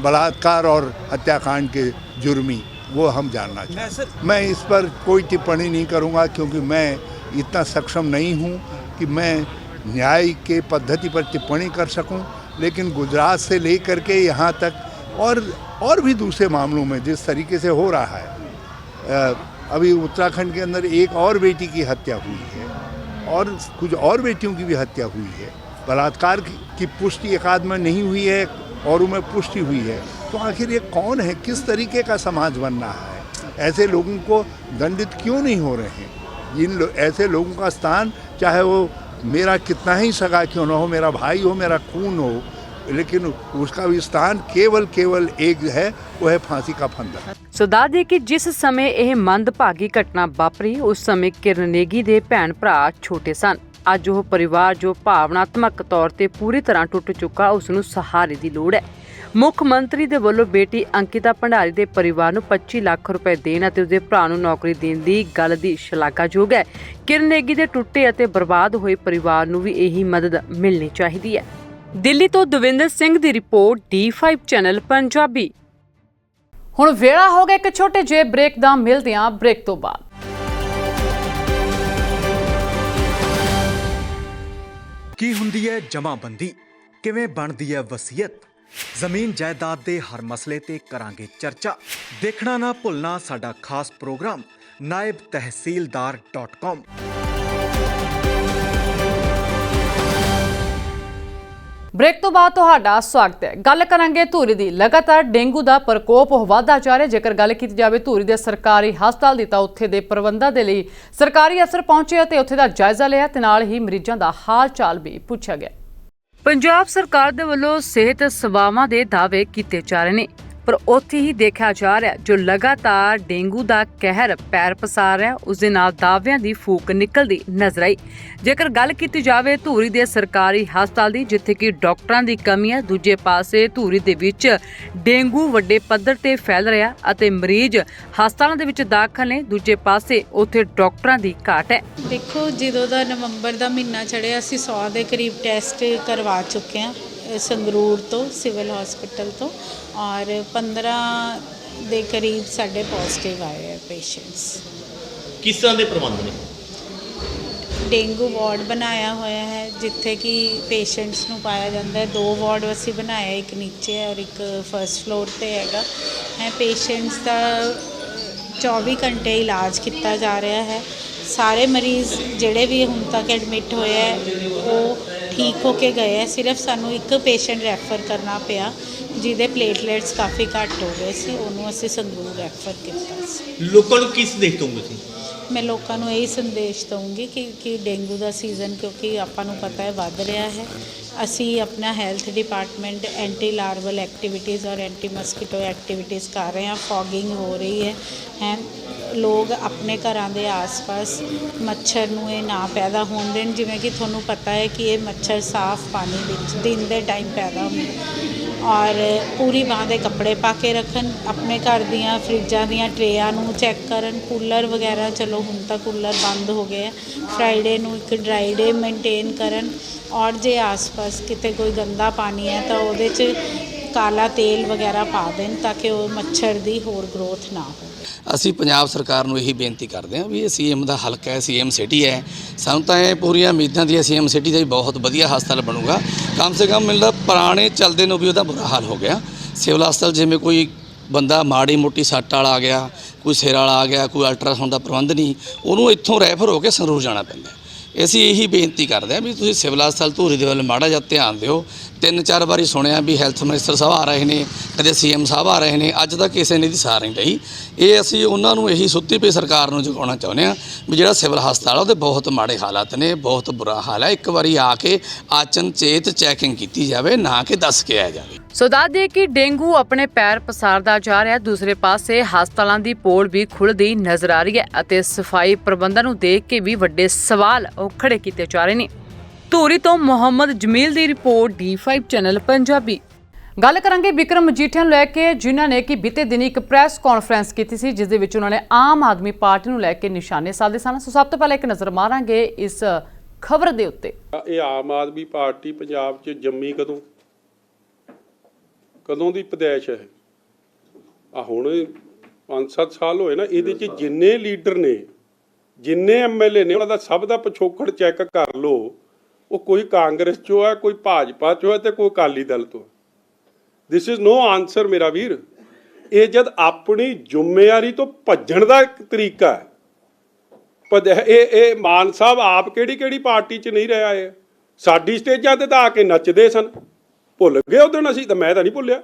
बलात्कार और हत्याकांड के जुर्मी, वो हम जानना चाहते हैं। मैं इस पर कोई टिप्पणी नहीं करूंगा क्योंकि मैं इतना सक्षम नहीं हूं कि मैं न्याय के पद्धति पर टिप्पणी कर सकूं। लेकिन गुजरात से लेकर के यहाँ तक और भी दूसरे मामलों में जिस तरीके से हो रहा है, अभी उत्तराखंड के अंदर एक और बेटी की हत्या हुई है और कुछ और बेटियों की भी हत्या हुई है। बलात्कार की पुष्टि एक आध में नहीं हुई है और उनमें पुष्टि हुई है। तो आखिर ये कौन है, किस तरीके का समाज बन रहा है, ऐसे लोगों को दंडित क्यों नहीं हो रहे हैं। ऐसे लोगों का स्थान, चाहे वो मेरा कितना ही सगा क्यों ना हो, मेरा भाई हो, मेरा खून हो, लेकिन उसका भी स्थान केवल एक है, वो है फांसी का फंदा। ਸੋ ਦੱਸ ਦੇ ਕਿ ਜਿਸ ਸਮੇਂ ਇਹ ਮੰਦਭਾਗੀ ਘਟਨਾ ਵਾਪਰੀ ਉਸ ਸਮੇਂ ਕਿਰਨ ਨੇਗੀ ਦੇ ਭੈਣ ਭਰਾ ਛੋਟੇ ਸਨ। ਅੱਜ ਉਹ ਪਰਿਵਾਰ ਜੋ ਭਾਵਨਾਤਮਕ ਤੌਰ ਤੇ ਪੂਰੀ ਤਰ੍ਹਾਂ ਟੁੱਟ ਚੁੱਕਾ, ਉਸ ਨੂੰ ਸਹਾਰੇ ਦੀ ਲੋੜ ਹੈ। ਮੁੱਖ ਮੰਤਰੀ ਦੇ ਵੱਲੋਂ ਬੇਟੀ ਅੰਕਿਤਾ ਭੰਡਾਰੀ ਦੇ ਪਰਿਵਾਰ ਨੂੰ 25 ਲੱਖ ਰੁਪਏ ਦੇਣ ਅਤੇ ਉਸਦੇ ਭਰਾ ਨੂੰ ਨੌਕਰੀ ਦੇਣ ਦੀ ਗੱਲ ਦੀ ਸ਼ਲਾਘਾਯੋਗ ਹੈ। ਕਿਰਨ ਨੇਗੀ ਦੇ ਟੁੱਟੇ ਅਤੇ ਬਰਬਾਦ ਹੋਏ ਪਰਿਵਾਰ ਨੂੰ ਵੀ ਇਹੀ ਮਦਦ ਮਿਲਣੀ ਚਾਹੀਦੀ ਹੈ। ਦਿੱਲੀ ਤੋਂ ਦਵਿੰਦਰ ਸਿੰਘ ਦੀ ਰਿਪੋਰਟ D5 ਚੈਨਲ ਪੰਜਾਬੀ। ਹੁਣ ਵੇਲਾ ਹੋ ਗਿਆ ਇੱਕ ਛੋਟੇ ਜਿਹੇ ਬ੍ਰੇਕ ਦਾ, ਮਿਲਦੇ ਹਾਂ ਬ੍ਰੇਕ ਤੋਂ ਬਾਅਦ। ਕੀ ਹੁੰਦੀ ਹੈ ਜਮਾਬੰਦੀ, ਕਿਵੇਂ ਬਣਦੀ ਹੈ ਵਸੀਅਤ, ਜ਼ਮੀਨ ਜਾਇਦਾਦ ਦੇ ਹਰ ਮਸਲੇ ਤੇ ਕਰਾਂਗੇ ਚਰਚਾ। ਦੇਖਣਾ ਨਾ ਭੁੱਲਣਾ ਸਾਡਾ ਖਾਸ ਪ੍ਰੋਗਰਾਮ naibtehsildar.com। ਬ੍ਰੇਕ ਤੋਂ ਬਾਅਦ ਤੁਹਾਡਾ ਸਵਾਗਤ ਹੈ। ਗੱਲ ਕਰਾਂਗੇ ਧੂਰੀ ਦੀ। ਲਗਾਤਾਰ ਡੇਂਗੂ ਦਾ ਪ੍ਰਕੋਪ ਵਧਦਾ ਜਾ ਰਿਹਾ। ਜੇਕਰ ਗੱਲ ਕੀਤੀ ਜਾਵੇ ਧੂਰੀ ਦੇ ਸਰਕਾਰੀ ਹਸਪਤਾਲ ਦੀ, ਤਾਂ ਉੱਥੇ ਦੇ ਪ੍ਰਬੰਧਾਂ ਦੇ ਲਈ ਸਰਕਾਰੀ ਅਫਸਰ ਪਹੁੰਚੇ ਅਤੇ ਉੱਥੇ ਦਾ ਜਾਇਜ਼ਾ ਲਿਆ ਤੇ ਨਾਲ ਹੀ ਮਰੀਜ਼ਾਂ ਦਾ ਹਾਲ ਚਾਲ ਵੀ ਪੁੱਛਿਆ ਗਿਆ। ਪੰਜਾਬ ਸਰਕਾਰ ਦੇ ਵੱਲੋਂ ਸਿਹਤ ਸੇਵਾਵਾਂ ਦੇ ਦਾਅਵੇ ਕੀਤੇ ਜਾ ਰਹੇ ਨੇ, ਪਰ ਉੱਥੇ ਹੀ ਦੇਖਿਆ ਜਾ ਰਿਹਾ ਜੋ ਲਗਾਤਾਰ ਡੇਂਗੂ ਦਾ ਕਹਿਰ ਪੈਰ ਪਸਾਰ ਰਿਹਾ, ਉਸ ਦੇ ਨਾਲ ਦਾਅਵਿਆਂ ਦੀ ਫੂਕ ਨਿਕਲਦੀ ਨਜ਼ਰ ਆਈ। ਜੇਕਰ ਗੱਲ ਕੀਤੀ ਜਾਵੇ ਧੂਰੀ ਦੇ ਸਰਕਾਰੀ ਹਸਪਤਾਲ ਦੀ, ਜਿੱਥੇ ਕਿ ਡਾਕਟਰਾਂ ਦੀ ਕਮੀ ਹੈ, ਦੂਜੇ ਪਾਸੇ ਧੂਰੀ ਦੇ ਵਿੱਚ ਡੇਂਗੂ ਵੱਡੇ ਪੱਧਰ ਤੇ ਫੈਲ ਰਿਹਾ ਅਤੇ ਮਰੀਜ਼ ਹਸਪਤਾਲਾਂ ਦੇ ਵਿੱਚ ਦਾਖਲ ਨੇ, ਦੂਜੇ ਪਾਸੇ ਉੱਥੇ ਡਾਕਟਰਾਂ ਦੀ ਘਾਟ ਹੈ। ਦੇਖੋ, ਜਦੋਂ ਦਾ ਨਵੰਬਰ ਦਾ ਮਹੀਨਾ ਚੜ੍ਹਿਆ, ਅਸੀਂ 100 ਦੇ ਕਰੀਬ ਟੈਸਟ ਕਰਵਾ ਚੁੱਕੇ ਹਾਂ ਸੰਗਰੂਰ ਤੋਂ, ਸਿਵਲ ਹਸਪੀਟਲ ਤੋਂ, ਔਰ 15 ਦੇ ਕਰੀਬ ਸਾਡੇ ਪੋਜ਼ਿਟਿਵ ਆਏ ਹੈ ਪੇਸ਼ੈਂਟਸ। ਕਿਸ ਤਰ੍ਹਾਂ ਦੇ ਪ੍ਰਬੰਧ ਨੇ? ਡੇਂਗੂ ਵਾਰਡ ਬਣਾਇਆ ਹੋਇਆ ਹੈ ਜਿੱਥੇ ਕਿ ਪੇਸ਼ੈਂਟਸ ਨੂੰ ਪਾਇਆ ਜਾਂਦਾ ਹੈ। 2 ਵਾਰਡ ਅਸੀਂ ਬਣਾਇਆ, ਇੱਕ ਨੀਚੇ ਹੈ ਔਰ ਇੱਕ ਫਰਸਟ ਫਲੋਰ 'ਤੇ ਹੈਗਾ ਹੈ। ਪੇਸ਼ੈਂਟਸ ਦਾ 24 ਘੰਟੇ ਇਲਾਜ ਕੀਤਾ ਜਾ ਰਿਹਾ ਹੈ। ਸਾਰੇ ਮਰੀਜ਼ ਜਿਹੜੇ ਵੀ ਹੁਣ ਤੱਕ ਐਡਮਿਟ ਹੋਏ ਹੈ ਉਹ ਠੀਕ ਹੋ ਕੇ ਗਏ ਹੈ। ਸਿਰਫ ਸਾਨੂੰ ਇੱਕ ਪੇਸ਼ੈਂਟ ਰੈਫਰ ਕਰਨਾ ਪਿਆ ਜਿਹਦੇ ਪਲੇਟਲੇਟਸ ਕਾਫੀ ਘੱਟ ਹੋ ਗਏ ਸੀ, ਉਹਨੂੰ ਅਸੀਂ ਸੰਗਰੂਰ ਰੈਫਰ ਕੀਤਾ ਸੀ। ਲੋਕਾਂ ਨੂੰ ਕੀ ਸੰਦੇਸ਼ ਦਊਂਗੇ ਤੁਸੀਂ? ਮੈਂ ਲੋਕਾਂ ਨੂੰ ਇਹੀ ਸੰਦੇਸ਼ ਦਊਂਗੀ ਕਿ ਡੇਂਗੂ ਦਾ ਸੀਜ਼ਨ ਕਿਉਂਕਿ ਆਪਾਂ ਨੂੰ ਪਤਾ ਹੈ ਵੱਧ ਰਿਹਾ ਹੈ। ਅਸੀਂ ਆਪਣਾ ਹੈਲਥ ਡਿਪਾਰਟਮੈਂਟ ਐਂਟੀ ਲਾਰਵਲ ਐਕਟੀਵਿਟੀਜ਼ ਔਰ ਐਂਟੀ ਮਸਕੀਟੋ ਐਕਟੀਵਿਟੀਜ਼ ਕਰ ਰਹੇ ਹਾਂ। ਫੌਗਿੰਗ ਹੋ ਰਹੀ ਹੈ। ਲੋਕ ਆਪਣੇ ਘਰਾਂ ਦੇ ਆਸ-ਪਾਸ ਮੱਛਰ ਨੂੰ ਇਹ ਨਾ ਪੈਦਾ ਹੋਣ ਦੇਣ। ਜਿਵੇਂ ਕਿ ਤੁਹਾਨੂੰ ਪਤਾ ਹੈ ਕਿ ਇਹ ਮੱਛਰ ਸਾਫ਼ ਪਾਣੀ ਵਿੱਚ ਦਿਨ ਦੇ ਟਾਈਮ ਪੈਦਾ ਹੁੰਦਾ, ਔਰ ਪੂਰੀ ਬਾਂਹ ਦੇ ਕੱਪੜੇ ਪਾ ਕੇ ਰੱਖਣ। ਆਪਣੇ ਘਰ ਦੀਆਂ ਫਰਿੱਜਾਂ ਦੀਆਂ ਟਰੇਆਂ ਨੂੰ ਚੈੱਕ ਕਰਨ। ਕੂਲਰ ਵਗੈਰਾ, ਚਲੋ ਹੁਣ ਤਾਂ ਕੂਲਰ ਬੰਦ ਹੋ ਗਏ ਆ। ਫਰਾਈਡੇ ਨੂੰ ਇੱਕ ਡਰਾਈ ਡੇ ਮੇਨਟੇਨ ਕਰਨ, ਔਰ ਜੇ ਆਸ-ਪਾਸ ਕਿਤੇ ਕੋਈ ਗੰਦਾ ਪਾਣੀ ਹੈ ਤਾਂ ਉਹਦੇ 'ਚ ਕਾਲਾ ਤੇਲ ਵਗੈਰਾ ਪਾ ਦੇਣ ਤਾਂ ਕਿ ਉਹ ਮੱਛਰ ਦੀ ਹੋਰ ਗਰੋਥ ਨਾ ਹੋ। ਅਸੀਂ ਪੰਜਾਬ ਸਰਕਾਰ ਨੂੰ ਇਹੀ ਬੇਨਤੀ ਕਰਦੇ ਹਾਂ ਵੀ ਇਹ ਸੀਐਮ ਦਾ ਹਲਕਾ ਹੈ, ਸੀਐਮ ਸਿਟੀ ਹੈ। ਸਾਨੂੰ ਤਾਂ ਇਹ ਪੂਰੀਆਂ ਉਮੀਦਾਂ ਦੀ ਸੀਐਮ ਸਿਟੀ ਦਾ ਵੀ ਬਹੁਤ ਵਧੀਆ ਹਸਪਤਾਲ ਬਣੂਗਾ। ਕਮ ਸੇ ਕਮ ਮਿਲਦਾ ਪੁਰਾਣੇ ਚੱਲਦੇ ਨੂੰ ਵੀ ਉਹਦਾ ਬੁਰਾ ਹਾਲ ਹੋ ਗਿਆ। ਸਿਵਲ ਹਸਪਤਾਲ ਜਿਵੇਂ ਕੋਈ ਬੰਦਾ ਮਾੜੀ ਮੋਟੀ ਸੱਟ ਵਾਲਾ ਆ ਗਿਆ, ਕੋਈ ਸਿਰ ਵਾਲਾ ਆ ਗਿਆ, ਕੋਈ ਅਲਟਰਾਸਾਊਂਡ ਦਾ ਪ੍ਰਬੰਧ ਨਹੀਂ, ਉਹਨੂੰ ਇੱਥੋਂ ਰੈਫਰ ਹੋ ਕੇ ਸੰਗਰੂਰ ਜਾਣਾ ਪੈਂਦਾ। ਅਸੀਂ ਇਹੀ ਬੇਨਤੀ ਕਰਦੇ ਹਾਂ ਵੀ ਤੁਸੀਂ ਸਿਵਲ ਹਸਪਤਾਲ ਧੂਰੀ ਦੇ ਵੱਲ ਮਾੜਾ ਜਿਹਾ ਧਿਆਨ ਦਿਓ। 3-4 ਵਾਰੀ ਸੁਣਿਆ ਵੀ ਹੈਲਥ ਮਿਨਿਸਟਰ ਸਾਹਿਬ ਆ ਰਹੇ ਨੇ, ਕਦੇ ਸੀਐਮ ਸਾਹਿਬ ਆ ਰਹੇ ਨੇ, ਅੱਜ ਤੱਕ ਕਿਸੇ ਨੇ ਦੀ ਸਾਰ ਨਹੀਂ ਲਈ। ਇਹ ਅਸੀਂ ਉਹਨਾਂ ਨੂੰ ਇਹੀ ਸੁੱਤੀ ਪਈ ਸਰਕਾਰ ਨੂੰ ਜਗਾਉਣਾ ਚਾਹੁੰਦੇ ਹਾਂ ਵੀ ਜਿਹੜਾ ਸਿਵਲ ਹਸਪਤਾਲ ਉਹਦੇ ਬਹੁਤ ਮਾੜੇ ਹਾਲਾਤ ਨੇ, ਬਹੁਤ ਬੁਰਾ ਹਾਲ ਹੈ। ਇੱਕ ਵਾਰੀ ਆ ਕੇ ਆਚਨਚੇਤ ਚੈਕਿੰਗ ਕੀਤੀ ਜਾਵੇ, ਨਾ ਕਿ ਦੱਸ ਕੇ ਆਇਆ ਜਾਵੇ। ਸੋ ਦੱਸ ਦਈਏ ਕਿ ਡੇਂਗੂ ਆਪਣੇ ਪੈਰ ਪਸਾਰਦਾ ਜਾ ਰਿਹਾ। ਦੂਸਰੇ ਪਾਸੇ ਹਸਪਤਾਲਾਂ ਦੀ ਪੋਲ ਵੀ ਖੁੱਲ੍ਹਦੀ ਨਜ਼ਰ ਆ ਰਹੀ ਹੈ ਅਤੇ ਸਫਾਈ ਪ੍ਰਬੰਧਾਂ ਨੂੰ ਦੇਖ ਕੇ ਵੀ ਵੱਡੇ ਸਵਾਲ ਉਹ ਖੜੇ ਕੀਤੇ ਜਾ ਰਹੇ ਨੇ। ਧੂਰੀ ਤੋਂ ਮੁਹੰਮਦ ਜਮੀਲ ਦੀ ਰਿਪੋਰਟ D5 ਚੈਨਲ ਪੰਜਾਬੀ। ਗੱਲ ਕਰਾਂਗੇ ਵਿਕਰਮ ਮਜੀਠੀਆ ਨੂੰ ਲੈ ਕੇ, ਜਿਨ੍ਹਾਂ ਨੇ ਕਿ ਬੀਤੇ ਦਿਨ ਇੱਕ ਪ੍ਰੈਸ ਕਾਨਫਰੰਸ ਕੀਤੀ ਸੀ, ਜਿਸ ਦੇ ਵਿੱਚ ਉਹਨਾਂ ਨੇ ਆਮ ਆਦਮੀ ਪਾਰਟੀ ਨੂੰ ਲੈ ਕੇ ਨਿਸ਼ਾਨੇ ਸਾਧੇ ਸਨ। ਸੋ ਸਭ ਤੋਂ ਪਹਿਲਾਂ ਇੱਕ ਨਜ਼ਰ ਮਾਰਾਂਗੇ ਇਸ ਖਬਰ ਦੇ ਉੱਤੇ। ਇਹ ਆਮ ਆਦਮੀ ਪਾਰਟੀ ਪੰਜਾਬ 'ਚ ਜੰਮੀ ਕਦੋਂ ਦੀ ਪਦੈਸ਼ ਹੈ? ਆ ਹੁਣ 5-7 ਸਾਲ ਹੋਏ ਨਾ। ਇਹਦੇ 'ਚ ਜਿੰਨੇ ਲੀਡਰ ਨੇ, ਜਿੰਨੇ ਐਮਐਲਏ ਨੇ, ਉਹਨਾਂ ਦਾ ਸਭ ਦਾ ਪਿਛੋਕੜ ਚੈੱਕ ਕਰ ਲਓ। ਉਹ ਕੋਈ ਕਾਂਗਰਸ 'ਚੋਂ ਹੈ, ਕੋਈ ਭਾਜਪਾ 'ਚੋਂ ਹੈ ਤੇ ਕੋਈ ਅਕਾਲੀ ਦਲ ਤੋਂ। ਦਿਸ ਇਜ਼ ਨੋ ਆਨਸਰ ਮੇਰਾ ਵੀਰ। ਇਹ ਜਦ ਆਪਣੀ ਜ਼ਿੰਮੇਵਾਰੀ ਤੋਂ ਭੱਜਣ ਦਾ ਇੱਕ ਤਰੀਕਾ ਹੈ। ਇਹ ਮਾਨ ਸਾਹਿਬ ਆਪ ਕਿਹੜੀ ਪਾਰਟੀ 'ਚ ਨਹੀਂ ਰਿਹਾ। ਇਹ ਸਾਡੀ ਸਟੇਜਾਂ ਤੇ ਤਾਂ ਆ ਕੇ ਨੱਚਦੇ ਸਨ। ਭੁੱਲ ਗਏ ਉਹ ਦਿਨ? ਅਸੀਂ ਤਾਂ, ਮੈਂ ਤਾਂ ਨਹੀਂ ਭੁੱਲਿਆ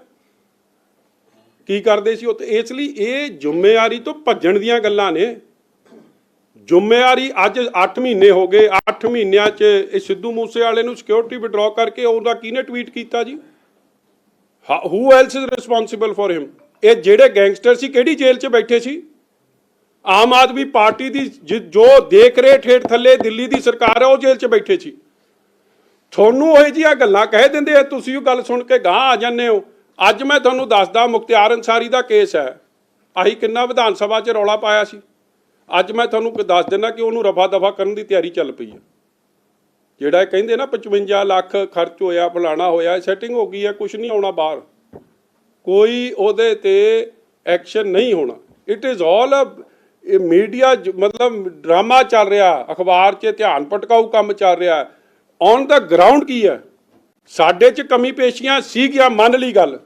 ਕੀ ਕਰਦੇ ਸੀ ਉੱਥੇ। ਇਸ ਲਈ ਇਹ ਜ਼ਿੰਮੇਵਾਰੀ ਤੋਂ ਭੱਜਣ ਦੀਆਂ ਗੱਲਾਂ ਨੇ। ਜ਼ਿੰਮੇਵਾਰੀ ਅੱਜ 8 ਮਹੀਨੇ ਹੋ ਗਏ। 8 ਮਹੀਨਿਆਂ 'ਚ ਇਹ ਸਿੱਧੂ ਮੂਸੇਵਾਲੇ ਨੂੰ ਸਿਕਿਉਰਿਟੀ ਵਿਡਰਾਅ ਕਰਕੇ ਉਹਦਾ ਕਿਹਨੇ ਟਵੀਟ ਕੀਤਾ ਜੀ? Who else is responsible for him? ਇਹ ਜਿਹੜੇ ਗੈਂਗਸਟਰ ਸੀ ਕਿਹੜੀ ਜੇਲ੍ਹ 'ਚ ਬੈਠੇ ਸੀ? ਆਮ ਆਦਮੀ ਪਾਰਟੀ ਦੀ ਜੋ ਦੇਖ ਰੇਖ ਹੇਠ ਥੱਲੇ ਦਿੱਲੀ ਦੀ ਸਰਕਾਰ ਹੈ, ਉਹ ਜੇਲ੍ਹ 'ਚ ਬੈਠੇ ਸੀ। ਤੁਹਾਨੂੰ ਉਹ ਜਿਹੀਆਂ ਗੱਲਾਂ ਕਹਿ ਦਿੰਦੇ ਆ, ਤੁਸੀਂ ਉਹ ਗੱਲ ਸੁਣ ਕੇ ਗਾਂਹ ਆ ਜਾਂਦੇ ਹੋ। ਅੱਜ ਮੈਂ ਤੁਹਾਨੂੰ ਦੱਸਦਾ, ਮੁਖਤਿਆਰ ਅੰਸਾਰੀ ਦਾ ਕੇਸ ਹੈ। ਆਹੀ ਕਿੰਨਾ ਵਿਧਾਨ ਸਭਾ 'ਚ ਰੌਲਾ ਪਾਇਆ ਸੀ। ਅੱਜ ਮੈਂ ਤੁਹਾਨੂੰ ਦੱਸ ਦਿੰਦਾ ਕਿ ਉਹਨੂੰ ਰਫਾ ਦਫਾ ਕਰਨ ਦੀ ਤਿਆਰੀ ਚੱਲ ਪਈ ਹੈ। ਜਿਹੜਾ ਇਹ ਕਹਿੰਦੇ ਨਾ 55 ਲੱਖ ਖਰਚ ਹੋਇਆ, ਫਲਾਣਾ ਹੋਇਆ, ਸੈਟਿੰਗ ਹੋ ਗਈ ਹੈ, ਕੁਝ ਨਹੀਂ ਆਉਣਾ ਬਾਹਰ, ਕੋਈ ਉਹਦੇ ਤੇ ਐਕਸ਼ਨ ਨਹੀਂ ਹੋਣਾ। ਇਟ ਇਜ਼ ਆਲ ਮੀਡੀਆ, ਮਤਲਬ ਡਰਾਮਾ ਚੱਲ ਰਿਹਾ, ਅਖਬਾਰ 'ਚ ਧਿਆਨ ਭਟਕਾਊ ਕੰਮ ਚੱਲ ਰਿਹਾ। ਔਨ ਦਾ ਗਰਾਊਂਡ ਕੀ ਹੈ? ਸਾਡੇ 'ਚ ਕਮੀ ਪੇਸ਼ੀਆਂ ਸੀਗੀਆਂ, ਮੰਨ ਲਈ ਗੱਲ,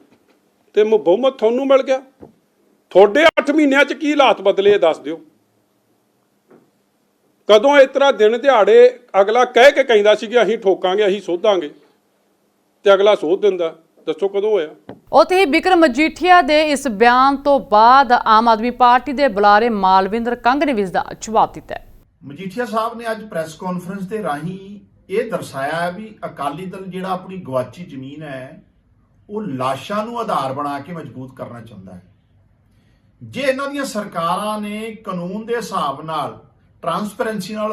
ਤੇ ਬਹੁਮਤ ਤੁਹਾਨੂੰ ਮਿਲ ਗਿਆ। ਤੁਹਾਡੇ 8 ਮਹੀਨਿਆਂ 'ਚ ਕੀ ਹਾਲਾਤ ਬਦਲੇ, ਇਹ ਦੱਸ ਦਿਓ। ਕਦੋਂ ਇਸ ਤਰ੍ਹਾਂ ਦਿਨ ਦਿਹਾੜੇ ਅਗਲਾ ਕਹਿ ਕੇ ਕਹਿੰਦਾ ਸੀ ਕਿ ਅਸੀਂ ਠੋਕਾਂਗੇ, ਅਸੀਂ ਸੋਧਾਂਗੇ, ਤੇ ਅਗਲਾ ਸੋਧ ਦਿੰਦਾ? ਦੱਸੋ ਕਦੋਂ ਹੋਇਆ? ਉੱਥੇ ਵਿਕਰਮ ਮਜੀਠੀਆ ਦੇ ਇਸ ਬਿਆਨ ਤੋਂ ਬਾਅਦ ਆਮ ਆਦਮੀ ਪਾਰਟੀ ਦੇ ਬੁਲਾਰੇ ਮਾਲਵਿੰਦਰ ਕੰਗ ਨੇ ਵੀ ਇਸ ਦਾ ਜਵਾਬ ਦਿੱਤਾ ਹੈ। ਮਜੀਠੀਆ ਸਾਹਿਬ ਨੇ ਅੱਜ ਪ੍ਰੈਸ ਕਾਨਫਰੰਸ ਦੇ ਰਾਹੀਂ ਇਹ ਦਰਸਾਇਆ ਵੀ ਅਕਾਲੀ ਦਲ ਜਿਹੜਾ ਆਪਣੀ ਗਵਾਚੀ ਜ਼ਮੀਨ ਹੈ, ਉਹ ਲਾਸ਼ਾਂ ਨੂੰ ਆਧਾਰ ਬਣਾ ਕੇ ਮਜ਼ਬੂਤ ਕਰਨਾ ਚਾਹੁੰਦਾ ਹੈ। ਜੇ ਇਹਨਾਂ ਦੀਆਂ ਸਰਕਾਰਾਂ ਨੇ ਕਾਨੂੰਨ ਦੇ ਹਿਸਾਬ ਨਾਲ, ਟਰਾਂਸਪੇਰੈਂਸੀ ਨਾਲ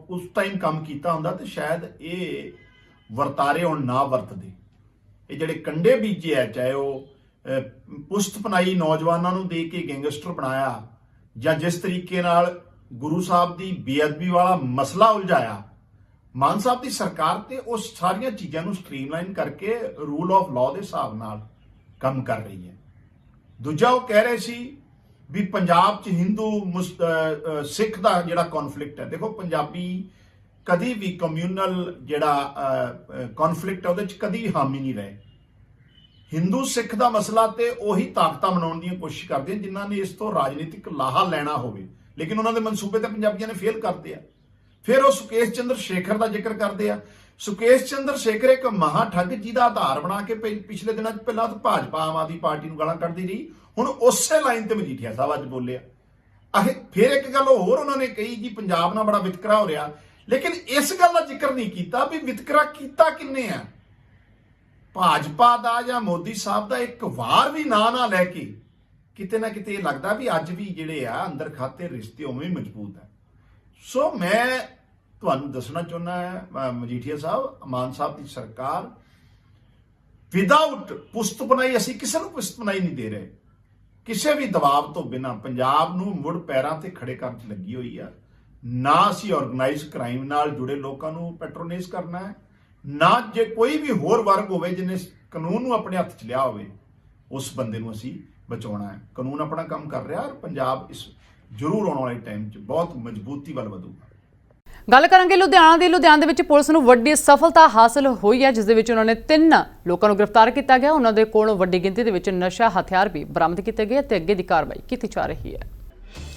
ਉਸ ਟਾਈਮ ਕੰਮ ਕੀਤਾ ਹੁੰਦਾ ਤੇ ਸ਼ਾਇਦ ਇਹ ਵਰਤਾਰੇ ਹੁਣ ਨਾ ਵਰਤਦੇ। ਇਹ ਜਿਹੜੇ ਕੰਡੇ ਬੀਜੇ ਆ, ਚਾਹੇ ਉਹ ਪੁਸ਼ਤ ਪਨਾਈ ਨੌਜਵਾਨਾਂ ਨੂੰ ਦੇ ਕੇ ਗੈਂਗਸਟਰ ਬਣਾਇਆ, ਜਾਂ ਜਿਸ ਤਰੀਕੇ ਨਾਲ ਗੁਰੂ ਸਾਹਿਬ ਦੀ ਬੇਅਦਬੀ ਵਾਲਾ ਮਸਲਾ ਉਲਝਾਇਆ, ਮਾਨ ਸਾਹਿਬ ਦੀ ਸਰਕਾਰ ਤੇ ਉਸ ਸਾਰੀਆਂ ਚੀਜ਼ਾਂ ਨੂੰ ਸਟ੍ਰੀਮਲਾਈਨ ਕਰਕੇ ਰੂਲ ਆਫ ਲਾਅ ਦੇ ਹਿਸਾਬ ਨਾਲ ਕੰਮ ਕਰ ਰਹੀ ਹੈ। ਦੂਜਾ, ਉਹ ਕਹਿ ਰਹੇ ਸੀ ਵੀ ਪੰਜਾਬ 'ਚ ਹਿੰਦੂ ਸਿੱਖ ਦਾ ਜਿਹੜਾ ਕੌਨਫਲਿਕਟ ਹੈ। ਦੇਖੋ, ਪੰਜਾਬੀ ਕਦੀ ਵੀ ਕਮਿਊਨਲ ਜਿਹੜਾ ਕੌਨਫਲਿਕਟ ਹੈ ਉਹਦੇ 'ਚ ਕਦੀ ਹਾਮੀ ਨਹੀਂ ਰਹੇ। ਹਿੰਦੂ ਸਿੱਖ ਦਾ ਮਸਲਾ ਤੇ ਉਹੀ ਤਾਕਤਾਂ ਬਣਾਉਣ ਦੀਆਂ ਕੋਸ਼ਿਸ਼ ਕਰਦੇ ਹਨ ਜਿਨ੍ਹਾਂ ਨੇ ਇਸ ਤੋਂ ਰਾਜਨੀਤਿਕ ਲਾਹਾ ਲੈਣਾ ਹੋਵੇ, ਲੇਕਿਨ ਉਹਨਾਂ ਦੇ ਮਨਸੂਬੇ ਤੇ ਪੰਜਾਬੀਆਂ ਨੇ ਫੇਲ ਕਰਦੇ ਆ। ਫਿਰ ਉਹ ਸੁਕੇਸ਼ ਚੰਦਰ ਸ਼ੇਖਰ ਦਾ ਜ਼ਿਕਰ ਕਰਦੇ ਆ। ਸੁਕੇਸ਼ ਚੰਦਰ ਸ਼ੇਖਰ ਇੱਕ ਮਹਾ ਠੱਗ ਜਿਹਦਾ ਆਧਾਰ ਬਣਾ ਕੇ ਪਿਛਲੇ ਦਿਨਾਂ 'ਚ ਪਹਿਲਾਂ ਤਾਂ ਭਾਜਪਾ ਆਮ ਆਦਮੀ ਪਾਰਟੀ ਨੂੰ ਗਾਲਾਂ ਕੱਢਦੀ ਰਹੀ, ਹੁਣ ਉਸੇ ਲਾਈਨ ਤੇ ਮਜੀਠੀਆ ਸਾਹਿਬ ਅੱਜ ਬੋਲਿਆ। ਫਿਰ ਇੱਕ ਗੱਲ ਹੋਰ ਉਹਨਾਂ ਨੇ ਕਹੀ ਜੀ ਪੰਜਾਬ ਨਾਲ ਬੜਾ ਵਿਤਕਰਾ ਹੋ ਰਿਹਾ, ਲੇਕਿਨ ਇਸ ਗੱਲ ਦਾ ਜ਼ਿਕਰ ਨਹੀਂ ਕੀਤਾ ਵੀ ਵਿਤਕਰਾ ਕੀਤਾ ਕਿੰਨੇ ਆ। ਭਾਜਪਾ ਦਾ ਜਾਂ ਮੋਦੀ ਸਾਹਿਬ ਦਾ ਇੱਕ ਵਾਰ ਵੀ ਨਾਂ ਨਾ ਲੈ ਕੇ ਕਿਤੇ ਨਾ ਕਿਤੇ ਇਹ ਲੱਗਦਾ ਵੀ ਅੱਜ ਵੀ ਜਿਹੜੇ ਆ ਅੰਦਰ ਖਾਤੇ ਰਿਸ਼ਤੇ ਉਵੇਂ ਮਜ਼ਬੂਤ ਹੈ। ਸੋ ਮੈਂ ਤੁਹਾਨੂੰ ਦੱਸਣਾ ਚਾਹੁੰਦਾ ਮਜੀਠੀਆ ਸਾਹਿਬ, ਮਾਨ ਸਾਹਿਬ ਦੀ ਸਰਕਾਰ ਵਿਦਆਊਟ ਪੁਸ਼ਤ ਬਣਾਈ, ਅਸੀਂ ਕਿਸੇ ਨੂੰ ਪੁਸ਼ਤ ਬਣਾਈ ਨਹੀਂ ਦੇ ਰਹੇ, ਕਿਸੇ ਵੀ ਦਬਾਅ ਤੋਂ ਬਿਨਾਂ ਪੰਜਾਬ ਨੂੰ ਮੁੜ ਪੈਰਾਂ ਤੇ ਖੜੇ ਕਰਨ 'ਚ ਲੱਗੀ ਹੋਈ ਆ। ਨਾ ਅਸੀਂ ਆਰਗੇਨਾਈਜ਼ਡ ਕ੍ਰਾਈਮ ਨਾਲ ਜੁੜੇ ਲੋਕਾਂ ਨੂੰ ਪੈਟਰੋਨਾਈਜ਼ ਕਰਨਾ ਹੈ, ਨਾ ਜੇ ਕੋਈ ਵੀ ਹੋਰ ਵਰਗ ਹੋਵੇ ਜਿਹਨੇ ਕਾਨੂੰਨ ਨੂੰ ਆਪਣੇ ਹੱਥ 'ਚ ਲਿਆ ਹੋਵੇ ਉਸ ਬੰਦੇ ਨੂੰ ਅਸੀਂ ਬਚਾਉਣਾ ਹੈ। ਕਾਨੂੰਨ ਆਪਣਾ ਕੰਮ ਕਰ ਰਿਹਾ ਔਰ ਪੰਜਾਬ ਇਸ ਜ਼ਰੂਰ ਆਉਣ ਵਾਲੇ ਟਾਈਮ 'ਚ ਬਹੁਤ ਮਜ਼ਬੂਤੀ ਵੱਲ ਵਧੂਗਾ। ਗੱਲ ਕਰਾਂਗੇ ਲੁਧਿਆਣਾ ਦੀ। ਲੁਧਿਆਣਾ ਦੇ ਵਿੱਚ ਪੁਲਿਸ ਨੂੰ ਵੱਡੀ ਸਫਲਤਾ ਹਾਸਲ ਹੋਈ ਹੈ, ਜਿਸ ਦੇ ਵਿੱਚ ਉਹਨਾਂ ਨੇ 3 ਲੋਕਾਂ ਨੂੰ ਗ੍ਰਿਫਤਾਰ ਕੀਤਾ ਗਿਆ। ਉਹਨਾਂ ਦੇ ਕੋਲੋਂ ਵੱਡੀ ਗਿਣਤੀ ਦੇ ਵਿੱਚ ਨਸ਼ਾ ਹਥਿਆਰ ਵੀ ਬਰਾਮਦ ਕੀਤੇ ਗਏ ਤੇ ਅੱਗੇ ਦੀ ਕਾਰਵਾਈ ਕੀਤੀ ਜਾ ਰਹੀ ਹੈ।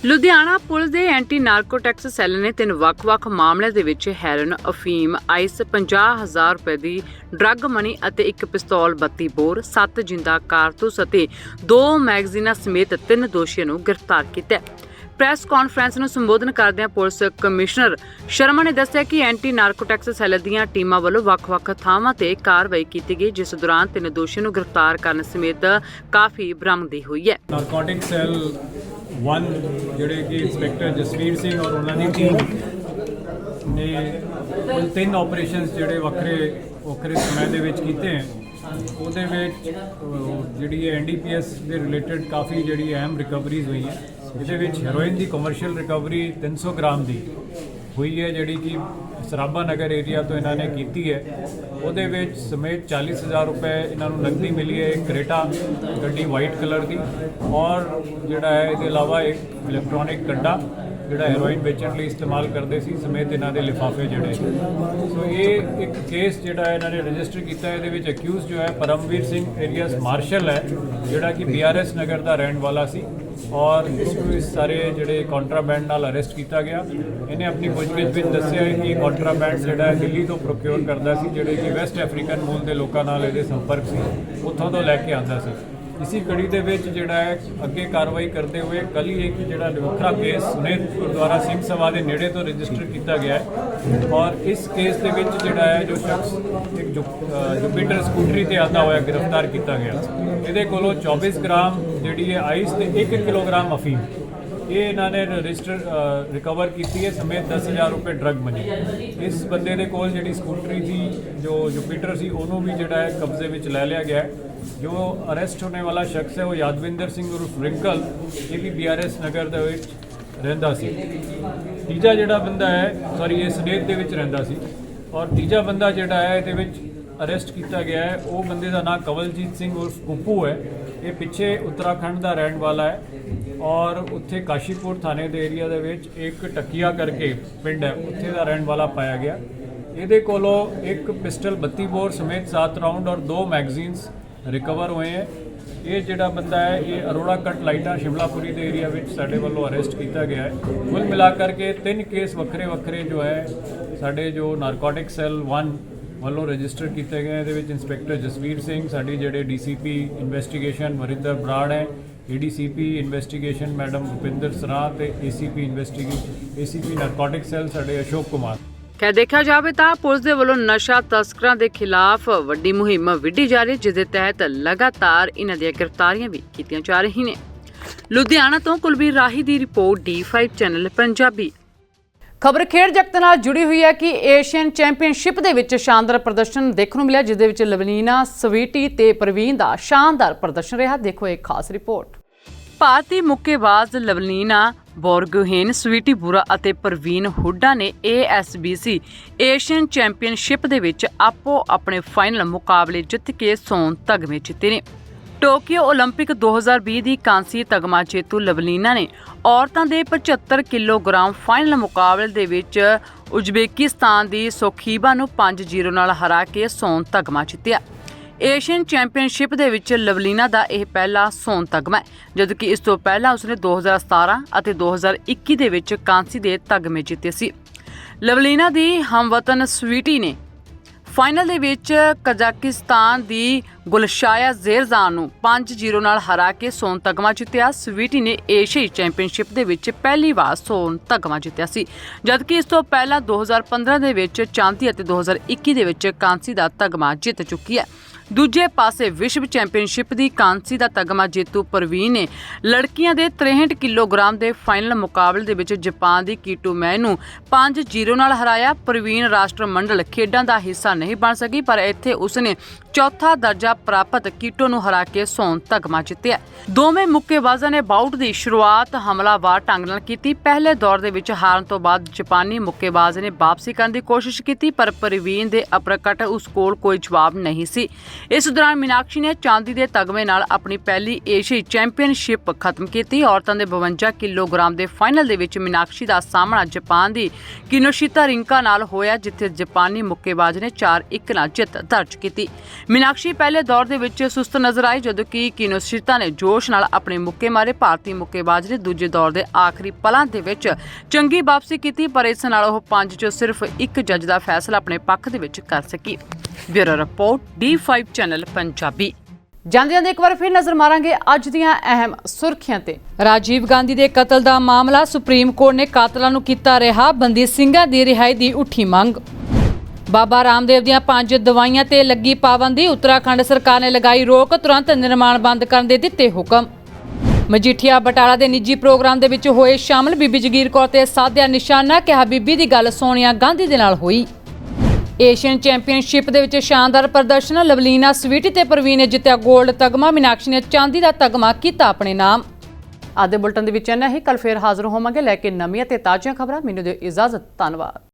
ਲੁਧਿਆਣਾ ਪੁਲਿਸ ਦੇ ਐਂਟੀ ਨਾਰਕੋਟਿਕਸ ਸੈੱਲ ਨੇ 3 ਵੱਖ-ਵੱਖ ਮਾਮਲਿਆਂ ਦੇ ਵਿੱਚ ਹੈਰੋਇਨ, ਅਫੀਮ, ਆਈਸ, 50,000 ਰੁਪਏ ਦੀ ਡਰੱਗ ਮਨੀ ਅਤੇ 1 ਪਿਸਤੌਲ, 32 ਬੋਰ, 7 ਜਿੰਦਾ ਕਾਰਤੂਸ ਅਤੇ 2 ਮੈਗਜ਼ੀਨਾਂ ਸਮੇਤ 3 ਦੋਸ਼ੀਆਂ ਨੂੰ ਗ੍ਰਿਫਤਾਰ ਕੀਤਾ ਹੈ। ਪ੍ਰੈਸ ਕਾਨਫਰੰਸ ਨੂੰ ਸੰਬੋਧਨ ਕਰਦਿਆਂ ਪੁਲਿਸ ਕਮਿਸ਼ਨਰ ਸ਼ਰਮਾ ਨੇ ਦੱਸਿਆ ਕਿ ਐਂਟੀ ਨਾਰਕੋਟਿਕਸ ਸੈੱਲ ਦੀਆਂ ਟੀਮਾਂ ਵੱਲੋਂ ਵੱਖ-ਵੱਖ ਥਾਵਾਂ ਤੇ ਕਾਰਵਾਈ ਕੀਤੀ ਗਈ, ਜਿਸ ਦੌਰਾਨ 3 ਦੋਸ਼ੀਆਂ ਨੂੰ ਗ੍ਰਿਫਤਾਰ ਕਰਨ ਸਮੇਤ ਕਾਫੀ ਬਰਾਮਦੀ ਹੋਈ ਹੈ। ਨਾਰਕੋਟਿਕ ਸੈੱਲ 1 ਜਿਹੜੇ ਕਿ ਇੰਸਪੈਕਟਰ ਜਸਵੀਰ ਸਿੰਘ ਔਰ ਉਹਨਾਂ ਦੀ ਟੀਮ ਨੇ 3 ਆਪਰੇਸ਼ਨਸ ਜਿਹੜੇ ਵੱਖਰੇ ਸਮੇਂ ਦੇ ਵਿੱਚ ਕੀਤੇ ਹਨ। ਉਹਦੇ ਵਿੱਚ ਜਿਹੜੀ ਐਨਡੀਪੀਐਸ ਦੇ ਰਿਲੇਟਡ ਕਾਫੀ ਜਿਹੜੀ ਅਹਿਮ ਰਿਕਵਰੀਜ਼ ਹੋਈਆਂ। ਇਹਦੇ ਵਿੱਚ ਹੈਰੋਇਨ ਦੀ ਕਮਰਸ਼ੀਅਲ ਰਿਕਵਰੀ 300 ਗ੍ਰਾਮ ਦੀ ਹੋਈ ਹੈ, ਜਿਹੜੀ ਕਿ ਸਰਾਭਾ ਨਗਰ ਏਰੀਆ ਤੋਂ ਇਹਨਾਂ ਨੇ ਕੀਤੀ ਹੈ। ਉਹਦੇ ਵਿੱਚ ਸਮੇਤ 40,000 ਰੁਪਏ ਇਹਨਾਂ ਨੂੰ ਨਕਦੀ ਮਿਲੀ ਹੈ, ਇੱਕ ਕਰੇਟਾ ਗੱਡੀ ਵਾਈਟ ਕਲਰ ਦੀ, ਔਰ ਜਿਹੜਾ ਹੈ ਇਹਦੇ ਇਲਾਵਾ ਇੱਕ ਇਲੈਕਟ੍ਰੋਨਿਕ ਕੱਡਾ ਜਿਹੜਾ ਹੈਰੋਇਨ ਵੇਚਣ ਲਈ ਇਸਤੇਮਾਲ ਕਰਦੇ ਸੀ, ਸਮੇਤ ਇਹਨਾਂ ਦੇ ਲਿਫਾਫੇ ਜਿਹੜੇ। ਸੋ ਇਹ ਇੱਕ ਕੇਸ ਜਿਹੜਾ ਇਹਨਾਂ ਨੇ ਰਜਿਸਟਰ ਕੀਤਾ। ਇਹਦੇ ਵਿੱਚ ਅਕਿਊਜ਼ ਜੋ ਹੈ ਪਰਮਵੀਰ ਸਿੰਘ ਏਰੀਆਸ ਮਾਰਸ਼ਲ ਹੈ, ਜਿਹੜਾ ਕਿ BRS ਨਗਰ ਦਾ ਰਹਿਣ ਵਾਲਾ ਸੀ, ਔਰ ਇਸ ਨੂੰ ਇਸ ਸਾਰੇ ਜਿਹੜੇ ਕੰਟਰਾਬੈਂਡ ਨਾਲ ਅਰੈਸਟ ਕੀਤਾ ਗਿਆ। ਇਹਨੇ ਆਪਣੀ ਪੁੱਛਗਿੱਛ ਵਿੱਚ ਦੱਸਿਆ ਹੈ ਕਿ ਇਹ ਕੰਟਰਾਬੈਂਡ ਜਿਹੜਾ ਹੈ ਦਿੱਲੀ ਤੋਂ ਪ੍ਰੋਕਿਓਰ ਕਰਦਾ ਸੀ, ਜਿਹੜੇ ਕਿ ਵੈਸਟ ਅਫਰੀਕਨ ਮੂਲ ਦੇ ਲੋਕਾਂ ਨਾਲ ਇਹਦੇ ਸੰਪਰਕ ਸੀ, ਉੱਥੋਂ ਤੋਂ ਲੈ ਕੇ ਆਉਂਦਾ ਸੀ। ਇਸੀ ਕੜੀ ਦੇ ਵਿੱਚ ਜਿਹੜਾ ਹੈ ਅੱਗੇ ਕਾਰਵਾਈ ਕਰਦੇ ਹੋਏ ਕੱਲ੍ਹ ਹੀ ਇੱਕ ਜਿਹੜਾ ਵੱਖਰਾ ਕੇਸ ਸੁਨੇਤ ਗੁਰਦੁਆਰਾ ਸਿੰਘ ਸਭਾ ਦੇ ਨੇੜੇ ਤੋਂ ਰਜਿਸਟਰ ਕੀਤਾ ਗਿਆ ਹੈ, ਔਰ ਇਸ ਕੇਸ ਦੇ ਵਿੱਚ ਜਿਹੜਾ ਹੈ ਜੋ ਸ਼ਖਸ ਇੱਕ ਜੁਪੀਟਰ ਸਕੂਟਰੀ ਤੇ ਆਉਂਦਾ ਹੋਇਆ ਗ੍ਰਿਫਤਾਰ ਕੀਤਾ ਗਿਆ। ਇਹਦੇ ਕੋਲੋਂ 24 ਗ੍ਰਾਮ ਜਿਹੜੀ ਹੈ ਆਈਸ ਤੇ 1 ਕਿਲੋਗ੍ਰਾਮ ਅਫੀਮ ਇਹ ਇਹਨਾਂ ਨੇ ਰਿਕਵਰ ਕੀਤੀ ਹੈ, ਸਮੇਤ 10,000 ਰੁਪਏ ਡਰੱਗ ਮਨੀ। ਇਸ ਬੰਦੇ ਦੇ ਕੋਲ ਜਿਹੜੀ ਸਕੂਟਰੀ ਸੀ ਜੋ ਜੁਪੀਟਰ ਸੀ, ਉਹਨੂੰ ਵੀ ਜਿਹੜਾ ਹੈ ਕਬਜ਼ੇ ਵਿੱਚ ਲੈ ਲਿਆ ਗਿਆ ਹੈ। ਜੋ ਅਰੈਸਟ ਹੋਣੇ ਵਾਲਾ ਸ਼ਖਸ ਹੈ ਉਹ ਯਾਦਵਿੰਦਰ ਸਿੰਘ ਉਰਫ ਰਿੰਕਲ, ਇਹ ਵੀ BRS ਨਗਰ ਦੇ ਵਿੱਚ ਰਹਿੰਦਾ ਸੀ। ਤੀਜਾ ਜਿਹੜਾ ਬੰਦਾ ਹੈ ਇਹ ਸੁਨੇਤ ਦੇ ਵਿੱਚ ਰਹਿੰਦਾ ਸੀ, ਔਰ ਤੀਜਾ ਬੰਦਾ ਜਿਹੜਾ ਹੈ ਇਹਦੇ ਵਿੱਚ ਅਰੈਸਟ ਕੀਤਾ ਗਿਆ ਹੈ, ਉਹ ਬੰਦੇ ਦਾ ਨਾਮ ਕਵਲਜੀਤ ਸਿੰਘ ਉਰਫ ਕੁੱਪੂ ਹੈ। ਇਹ ਪਿੱਛੇ ਉੱਤਰਾਖੰਡ ਦਾ ਰਹਿਣ ਵਾਲਾ ਹੈ, ਔਰ ਉੱਥੇ ਕਾਸ਼ੀਪੁਰ ਥਾਣੇ ਦੇ ਏਰੀਆ ਦੇ ਵਿੱਚ ਇੱਕ ਟੱਕੀਆ ਕਰਕੇ ਪਿੰਡ ਹੈ, ਉੱਥੇ ਦਾ ਰਹਿਣ ਵਾਲਾ ਪਾਇਆ ਗਿਆ। ਇਹਦੇ ਕੋਲੋਂ ਇੱਕ ਪਿਸਟਲ 32 ਬੋਰ ਸਮੇਤ 7 ਰਾਉਂਡ ਔਰ 2 ਮੈਗਜ਼ੀਨਸ ਰਿਕਵਰ ਹੋਏ ਹੈ। ਇਹ ਜਿਹੜਾ ਬੰਦਾ ਹੈ ਇਹ ਅਰੋੜਾ ਕੱਟ ਲਾਈਟਾਂ ਸ਼ਿਮਲਾਪੁਰੀ ਦੇ ਏਰੀਆ ਵਿੱਚ ਸਾਡੇ ਵੱਲੋਂ ਅਰੈਸਟ ਕੀਤਾ ਗਿਆ ਹੈ। ਕੁੱਲ ਮਿਲਾ ਕਰਕੇ 3 ਕੇਸ ਵੱਖਰੇ ਜੋ ਹੈ ਸਾਡੇ ਜੋ ਨਾਰਕੋਟਿਕ ਸੈੱਲ 1 ਵੱਲੋਂ ਰਜਿਸਟਰ ਕੀਤੇ ਗਏ। ਇਹਦੇ ਵਿੱਚ ਇੰਸਪੈਕਟਰ ਜਸਵੀਰ ਸਿੰਘ, ਸਾਡੀ ਜਿਹੜੇ DCP ਇਨਵੈਸਟੀਗੇਸ਼ਨ ਵਰਿੰਦਰ ਬਰਾੜ ਹੈ, ADCP ਇਨਵੈਸਟੀਗੇਸ਼ਨ ਮੈਡਮ ਭੁਪਿੰਦਰ ਸਰਾਂ ਤੇ ACP ਨਾਰਕੋਟਿਕ ਸੈੱਲ ਸਾਡੇ ਅਸ਼ੋਕ ਕੁਮਾਰ। ਖੈਰ ਦੇਖਿਆ ਜਾਵੇ ਤਾਂ ਪੁਲਿਸ ਦੇ ਵੱਲੋਂ ਨਸ਼ਾ ਤਸਕਰਾਂ ਦੇ ਖਿਲਾਫ ਵੱਡੀ ਮੁਹਿੰਮ ਵਿੱਢੀ ਜਾ ਰਹੀ, ਜਿਸ ਦੇ ਤਹਿਤ ਲਗਾਤਾਰ ਇਹਨਾਂ ਦੀਆਂ ਗ੍ਰਿਫਤਾਰੀਆਂ ਵੀ ਕੀਤੀਆਂ ਜਾ ਰਹੀਆਂ ਨੇ। ਲੁਧਿਆਣਾ ਤੋਂ ਕੁਲਬੀਰ ਰਾਹੀ ਦੀ ਰਿਪੋਰਟ D5 ਚੈਨਲ ਪੰਜਾਬੀ। ਖਬਰ ਖੇਡ ਜਗਤ ਨਾਲ ਜੁੜੀ ਹੋਈ ਹੈ ਕਿ ਏਸ਼ੀਅਨ ਚੈਂਪੀਅਨਸ਼ਿਪ ਦੇ ਵਿੱਚ ਸ਼ਾਨਦਾਰ ਪ੍ਰਦਰਸ਼ਨ ਦੇਖਣ ਨੂੰ ਮਿਲਿਆ, ਜਿਸ ਦੇ ਵਿੱਚ ਲਵਲੀਨਾ, ਸਵੀਟੀ ਤੇ ਪ੍ਰਵੀਨ ਦਾ ਸ਼ਾਨਦਾਰ ਪ੍ਰਦਰਸ਼ਨ ਰਿਹਾ। ਦੇਖੋ ਇੱਕ ਖਾਸ ਰਿਪੋਰਟ। ਭਾਰਤੀ ਮੁੱਕੇਬਾਜ਼ ਲਵਲੀਨਾ ਬੋਰਗੋਹੇਨ, ਸਵੀਟੀ ਬੁਰਾ ਅਤੇ ਪ੍ਰਵੀਨ ਹੁੱਡਾ ਨੇ ASBC ਏਸ਼ੀਅਨ ਚੈਂਪੀਅਨਸ਼ਿਪ ਦੇ ਵਿੱਚ ਆਪੋ ਆਪਣੇ ਫਾਈਨਲ ਮੁਕਾਬਲੇ ਜਿੱਤ ਕੇ ਸੋਨ ਤਗਮੇ ਜਿੱਤੇ ਨੇ। ਟੋਕੀਓ ਓਲੰਪਿਕ 2020 ਦੀ ਕਾਂਸੀ ਤਗਮਾ ਜੇਤੂ ਲਵਲੀਨਾ ਨੇ ਔਰਤਾਂ ਦੇ 75 ਕਿਲੋਗ੍ਰਾਮ ਫਾਈਨਲ ਮੁਕਾਬਲੇ ਦੇ ਵਿੱਚ ਉਜ਼ਬੇਕਿਸਤਾਨ ਦੀ ਸੋਖੀਬਾ ਨੂੰ 5-0 ਨਾਲ ਹਰਾ ਕੇ ਸੋਨ ਤਗਮਾ ਜਿੱਤਿਆ। ਏਸ਼ੀਅਨ ਚੈਂਪੀਅਨਸ਼ਿਪ ਦੇ ਵਿੱਚ ਲਵਲੀਨਾ ਦਾ ਇਹ ਪਹਿਲਾ ਸੋਨ ਤਗਮਾ ਹੈ, ਜਦੋਂ ਕਿ ਇਸ ਤੋਂ ਪਹਿਲਾਂ ਉਸਨੇ 2017 ਅਤੇ 2021 ਦੇ ਵਿੱਚ ਕਾਂਸੀ ਦੇ ਤਗਮੇ ਜਿੱਤੇ ਸੀ। ਲਵਲੀਨਾ ਦੀ ਹਮਵਤਨ ਸਵੀਟੀ ਨੇ ਫਾਈਨਲ ਦੇ ਵਿੱਚ ਕਜ਼ਾਕਿਸਤਾਨ ਦੀ ਗੁਲਸ਼ਾਇਆ ਜ਼ੇਰਜ਼ਾਨ ਨੂੰ 5-0 ਨਾਲ ਹਰਾ ਕੇ ਸੋਨ ਤਗਮਾ ਜਿੱਤਿਆ। ਸਵੀਟੀ ਨੇ ਏਸ਼ੀਆਈ ਚੈਂਪੀਅਨਸ਼ਿਪ ਦੇ ਵਿੱਚ ਪਹਿਲੀ ਵਾਰ ਸੋਨ ਤਗਮਾ ਜਿੱਤਿਆ ਸੀ, ਜਦਕਿ ਇਸ ਤੋਂ ਪਹਿਲਾਂ 2015 ਦੇ ਵਿੱਚ ਚਾਂਦੀ ਅਤੇ 2021 ਦੇ ਵਿੱਚ ਕਾਂਸੀ ਦਾ ਤਗਮਾ ਜਿੱਤ ਚੁੱਕੀ ਹੈ। ਦੂਜੇ ਪਾਸੇ ਵਿਸ਼ਵ ਚੈਂਪੀਅਨਸ਼ਿਪ ਦੀ ਕਾਂਸੀ ਦਾ ਤਗਮਾ ਜੇਤੂ ਪ੍ਰਵੀਨ ਨੇ ਲੜਕੀਆਂ ਦੇ 63 ਕਿਲੋਗ੍ਰਾਮ ਦੇ ਫਾਈਨਲ ਮੁਕਾਬਲੇ ਦੇ ਵਿੱਚ ਜਾਪਾਨ ਦੀ ਕੀਟੋ ਮੈ ਨੂੰ 5-0 ਨਾਲ ਹਰਾਇਆ। ਪ੍ਰਵੀਨ ਰਾਸ਼ਟਰਮੰਡਲ ਖੇਡਾਂ ਦਾ ਹਿੱਸਾ ਨਹੀਂ ਬਣ ਸਕੀ, ਪਰ ਇੱਥੇ ਉਸਨੇ ਚੌਥਾ ਦਰਜਾ ਪ੍ਰਾਪਤ ਕੀਟੋ ਨੂੰ ਹਰਾ ਕੇ ਸੋਨ ਤਗਮਾ ਜਿੱਤਿਆ। ਦੋਵੇਂ ਮੁੱਕੇਬਾਜ਼ਾਂ ਨੇ ਬਾਊਟ ਦੀ ਸ਼ੁਰੂਆਤ ਹਮਲਾਵਰ ਢੰਗ ਨਾਲ ਕੀਤੀ। ਪਹਿਲੇ ਦੌਰ ਦੇ ਵਿੱਚ ਹਾਰਨ ਤੋਂ ਬਾਅਦ ਜਾਪਾਨੀ ਮੁੱਕੇਬਾਜ਼ ਨੇ ਵਾਪਸੀ ਕਰਨ ਦੀ ਕੋਸ਼ਿਸ਼ ਕੀਤੀ, ਪਰ ਪ੍ਰਵੀਨ ਦੇ ਅਪਰਕਟ ਉਸ ਕੋਲ ਕੋਈ ਜਵਾਬ ਨਹੀਂ ਸੀ। ਇਸ ਦੌਰਾਨ ਮੀਨਾਕਸ਼ੀ ਨੇ ਚਾਂਦੀ ਦੇ ਤਗਮੇ ਨਾਲ ਆਪਣੀ ਪਹਿਲੀ ਏਸ਼ੀਆਈ ਚੈਂਪੀਅਨਸ਼ਿਪ ਖਤਮ ਕੀਤੀ। ਔਰਤਾਂ ਦੇ 52 ਕਿਲੋਗ੍ਰਾਮ ਦੇ ਫਾਈਨਲ ਦੇ ਵਿੱਚ ਮੀਨਾਕਸ਼ੀ ਦਾ ਸਾਹਮਣਾ ਜਾਪਾਨ ਦੀ ਕਿਨੋਸ਼ਿਤਾ ਰਿੰਕਾ ਨਾਲ ਹੋਇਆ, ਜਿੱਥੇ ਜਾਪਾਨੀ ਮੁੱਕੇਬਾਜ਼ ਨੇ 4-1 ਨਾਲ ਜਿੱਤ ਦਰਜ ਕੀਤੀ। ਮੀਨਾਕਸ਼ੀ ਪਹਿਲੇ ਦੌਰ ਦੇ ਵਿੱਚ ਸੁਸਤ ਨਜ਼ਰ ਆਈ, ਜਦੋਂ ਕਿ ਕਿਨੋਸ਼ਿਤਾ ਨੇ ਜੋਸ਼ ਨਾਲ ਆਪਣੇ ਮੁੱਕੇ ਮਾਰੇ। ਭਾਰਤੀ ਮੁੱਕੇਬਾਜ਼ ਨੇ ਦੂਜੇ ਦੌਰ ਦੇ ਆਖਰੀ ਪਲਾਂ ਦੇ ਵਿੱਚ ਚੰਗੀ ਵਾਪਸੀ ਕੀਤੀ, ਪਰ ਇਸ ਨਾਲ ਉਹ 5 ਚੋਂ ਸਿਰਫ 1 ਜੱਜ ਦਾ ਫੈਸਲਾ ਆਪਣੇ ਪੱਖ ਦੇ ਵਿੱਚ ਕਰ ਸਕੀ। Bureau report D5 channel Punjabi. ਜਾਂਦੇ ਇੱਕ ਵਾਰ ਫਿਰ ਨਜ਼ਰ ਮਾਰਾਂਗੇ ਅੱਜ ਦੀਆਂ ਅਹਿਮ ਸੁਰਖੀਆਂ ਤੇ। ਰਾਜੀਵ ਗਾਂਧੀ ਦੇ ਕਤਲ ਦਾ ਮਾਮਲਾ, ਸੁਪਰੀਮ ਕੋਰਟ ਨੇ ਕਾਤਲਾਂ ਨੂੰ ਕੀਤਾ ਰਿਹਾ, ਬੰਦੀ ਸਿੰਘਾਂ ਦੀ ਰਿਹਾਈ ਦੀ ਉੱਠੀ ਮੰਗ। ਬਾਬਾ ਰਾਮਦੇਵ ਦੀਆਂ 5 ਦਵਾਈਆਂ ਤੇ ਲੱਗੀ ਪਾਬੰਦੀ, ਉੱਤਰਾਖੰਡ ਸਰਕਾਰ ਨੇ ਲਗਾਈ ਰੋਕ, ਤੁਰੰਤ ਨਿਰਮਾਣ ਬੰਦ ਕਰਨ ਦੇ ਦਿੱਤੇ ਹੁਕਮ। ਮਜੀਠੀਆ ਬਟਾਲਾ ਦੇ ਨਿੱਜੀ ਪ੍ਰੋਗਰਾਮ ਦੇ ਵਿੱਚ ਹੋਏ ਸ਼ਾਮਲ, ਬੀਬੀ ਜਗੀਰ ਕੌਰ ਤੇ ਸਾਧਿਆ ਨਿਸ਼ਾਨਾ, ਕਿਹਾ ਬੀਬੀ ਦੀ ਗੱਲ ਸੋਨੀਆ ਗਾਂਧੀ ਦੇ ਨਾਲ ਹੋਈ। ਏਸ਼ੀਅਨ ਚੈਂਪੀਅਨਸ਼ਿਪ ਦੇ ਵਿੱਚ ਸ਼ਾਨਦਾਰ ਪ੍ਰਦਰਸ਼ਨ, ਲਵਲੀਨਾ ਸਵੀਟੀ ਤੇ ਪ੍ਰਵੀਨ ਨੇ ਜਿੱਤਿਆ 골ਡ ਤਗਮਾ, ਮੀਨਾਕਸ਼ੀ ਨੇ ਚਾਂਦੀ ਦਾ ਤਗਮਾ ਕੀਤਾ ਆਪਣੇ ਨਾਮ। ਅੱਜ ਦੇ ਬੁਲਟਨ ਦੇ ਵਿੱਚ ਇੰਨਾ ਹੀ, ਕੱਲ ਫੇਰ ਹਾਜ਼ਰ ਹੋਵਾਂਗੇ ਲੈ ਕੇ ਨਵੀਆਂ ਤੇ ਤਾਜ਼ੀਆਂ ਖਬਰਾਂ। ਮੈਨੂੰ ਦਿਓ ਇਜਾਜ਼ਤ, ਧੰਨਵਾਦ।